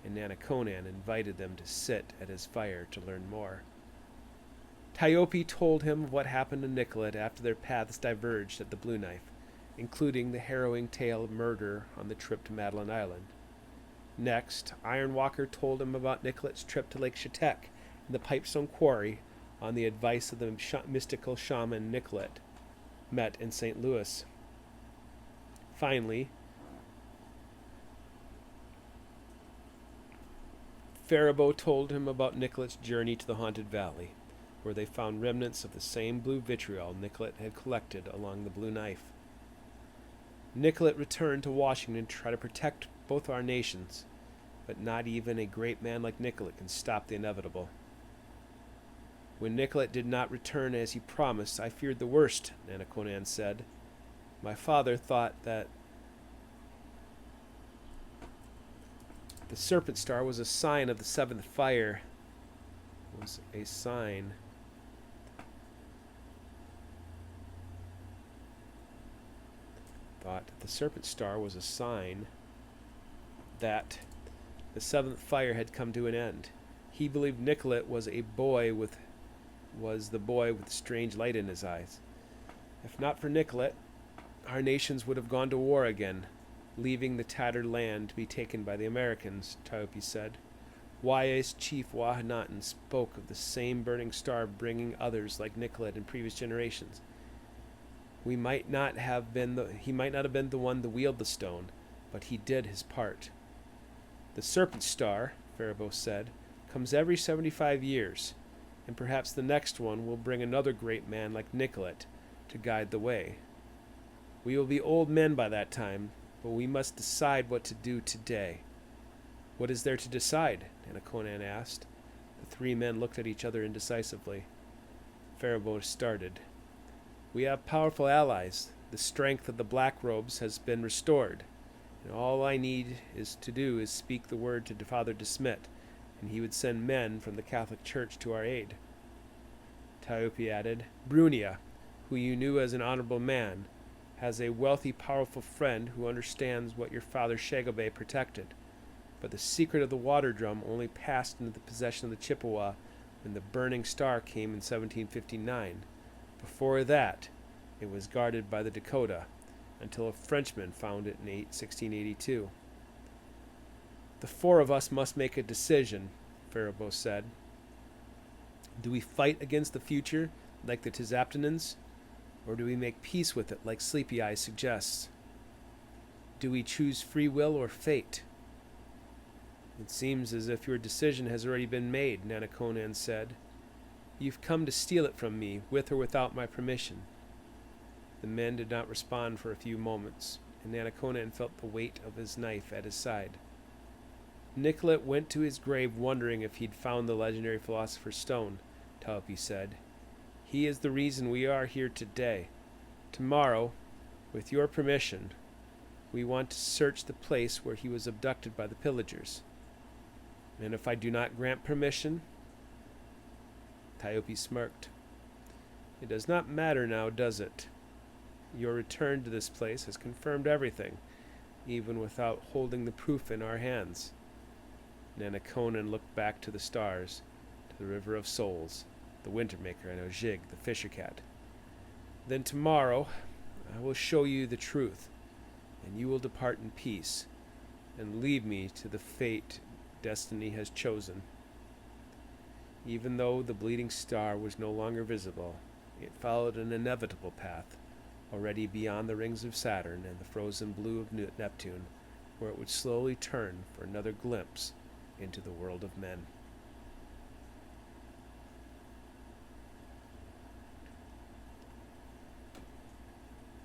A: and Nanaconan invited them to sit at his fire to learn more. Tyope told him of what happened to Nicollet after their paths diverged at the Blue Knife, including the harrowing tale of murder on the trip to Madeline Island. Next, Ironwalker told him about Nicollet's trip to Lake Chetek and the Pipestone Quarry on the advice of the mystical shaman Nicollet, met in St. Louis. Finally, Faribault told him about Nicollet's journey to the Haunted Valley, where they found remnants of the same blue vitriol Nicollet had collected along the Blue Knife. Nicollet returned to Washington to try to protect both our nations, but not even a great man like Nicollet can stop the inevitable. When Nicollet did not return as he promised, I feared the worst, Nanaconan said. My father thought that the serpent star was a sign of the seventh fire. Was a sign. Thought the serpent star was a sign that the seventh fire had come to an end. He believed Nicollet was the boy with strange light in his eyes. If not for Nicollet, our nations would have gone to war again, leaving the tattered land to be taken by the Americans, Tiope said. Wise Chief Wahanaten spoke of the same burning star bringing others like Nicollet in previous generations. He might not have been the one to wield the stone, but he did his part. The serpent star, Faribault said, comes every 75 years, and perhaps the next one will bring another great man like Nicollet to guide the way. We will be old men by that time, but we must decide what to do today. What is there to decide? Nanaconan asked. The three men looked at each other indecisively. Faribault started. We have powerful allies. The strength of the Black Robes has been restored, and all I need to do is speak the word to Father de Smet, and he would send men from the Catholic Church to our aid. Tiope added, Brunia, who you knew as an honorable man, has a wealthy, powerful friend who understands what your father Shagobay protected. But the secret of the water drum only passed into the possession of the Chippewa when the burning star came in 1759. Before that, it was guarded by the Dakota, until a Frenchman found it in 1682. The four of us must make a decision, Faribault said. Do we fight against the future, like the Tzaptonans, or do we make peace with it, like Sleepy Eyes suggests? Do we choose free will or fate? It seems as if your decision has already been made, Nanaconan said. You've come to steal it from me, with or without my permission. The men did not respond for a few moments, and Nanaconan felt the weight of his knife at his side. Nicollet went to his grave wondering if he'd found the legendary philosopher's stone, Tiope said. He is the reason we are here today. Tomorrow, with your permission, we want to search the place where he was abducted by the pillagers. And if I do not grant permission? Tiope smirked. It does not matter now, does it? Your return to this place has confirmed everything, even without holding the proof in our hands. Nanaconan looked back to the stars, to the River of Souls, the Wintermaker, and Ojig, the Fisher Cat. Then tomorrow I will show you the truth, and you will depart in peace, and leave me to the fate destiny has chosen. Even though the bleeding star was no longer visible, it followed an inevitable path, already beyond the rings of Saturn and the frozen blue of Neptune, where it would slowly turn for another glimpse into the world of men.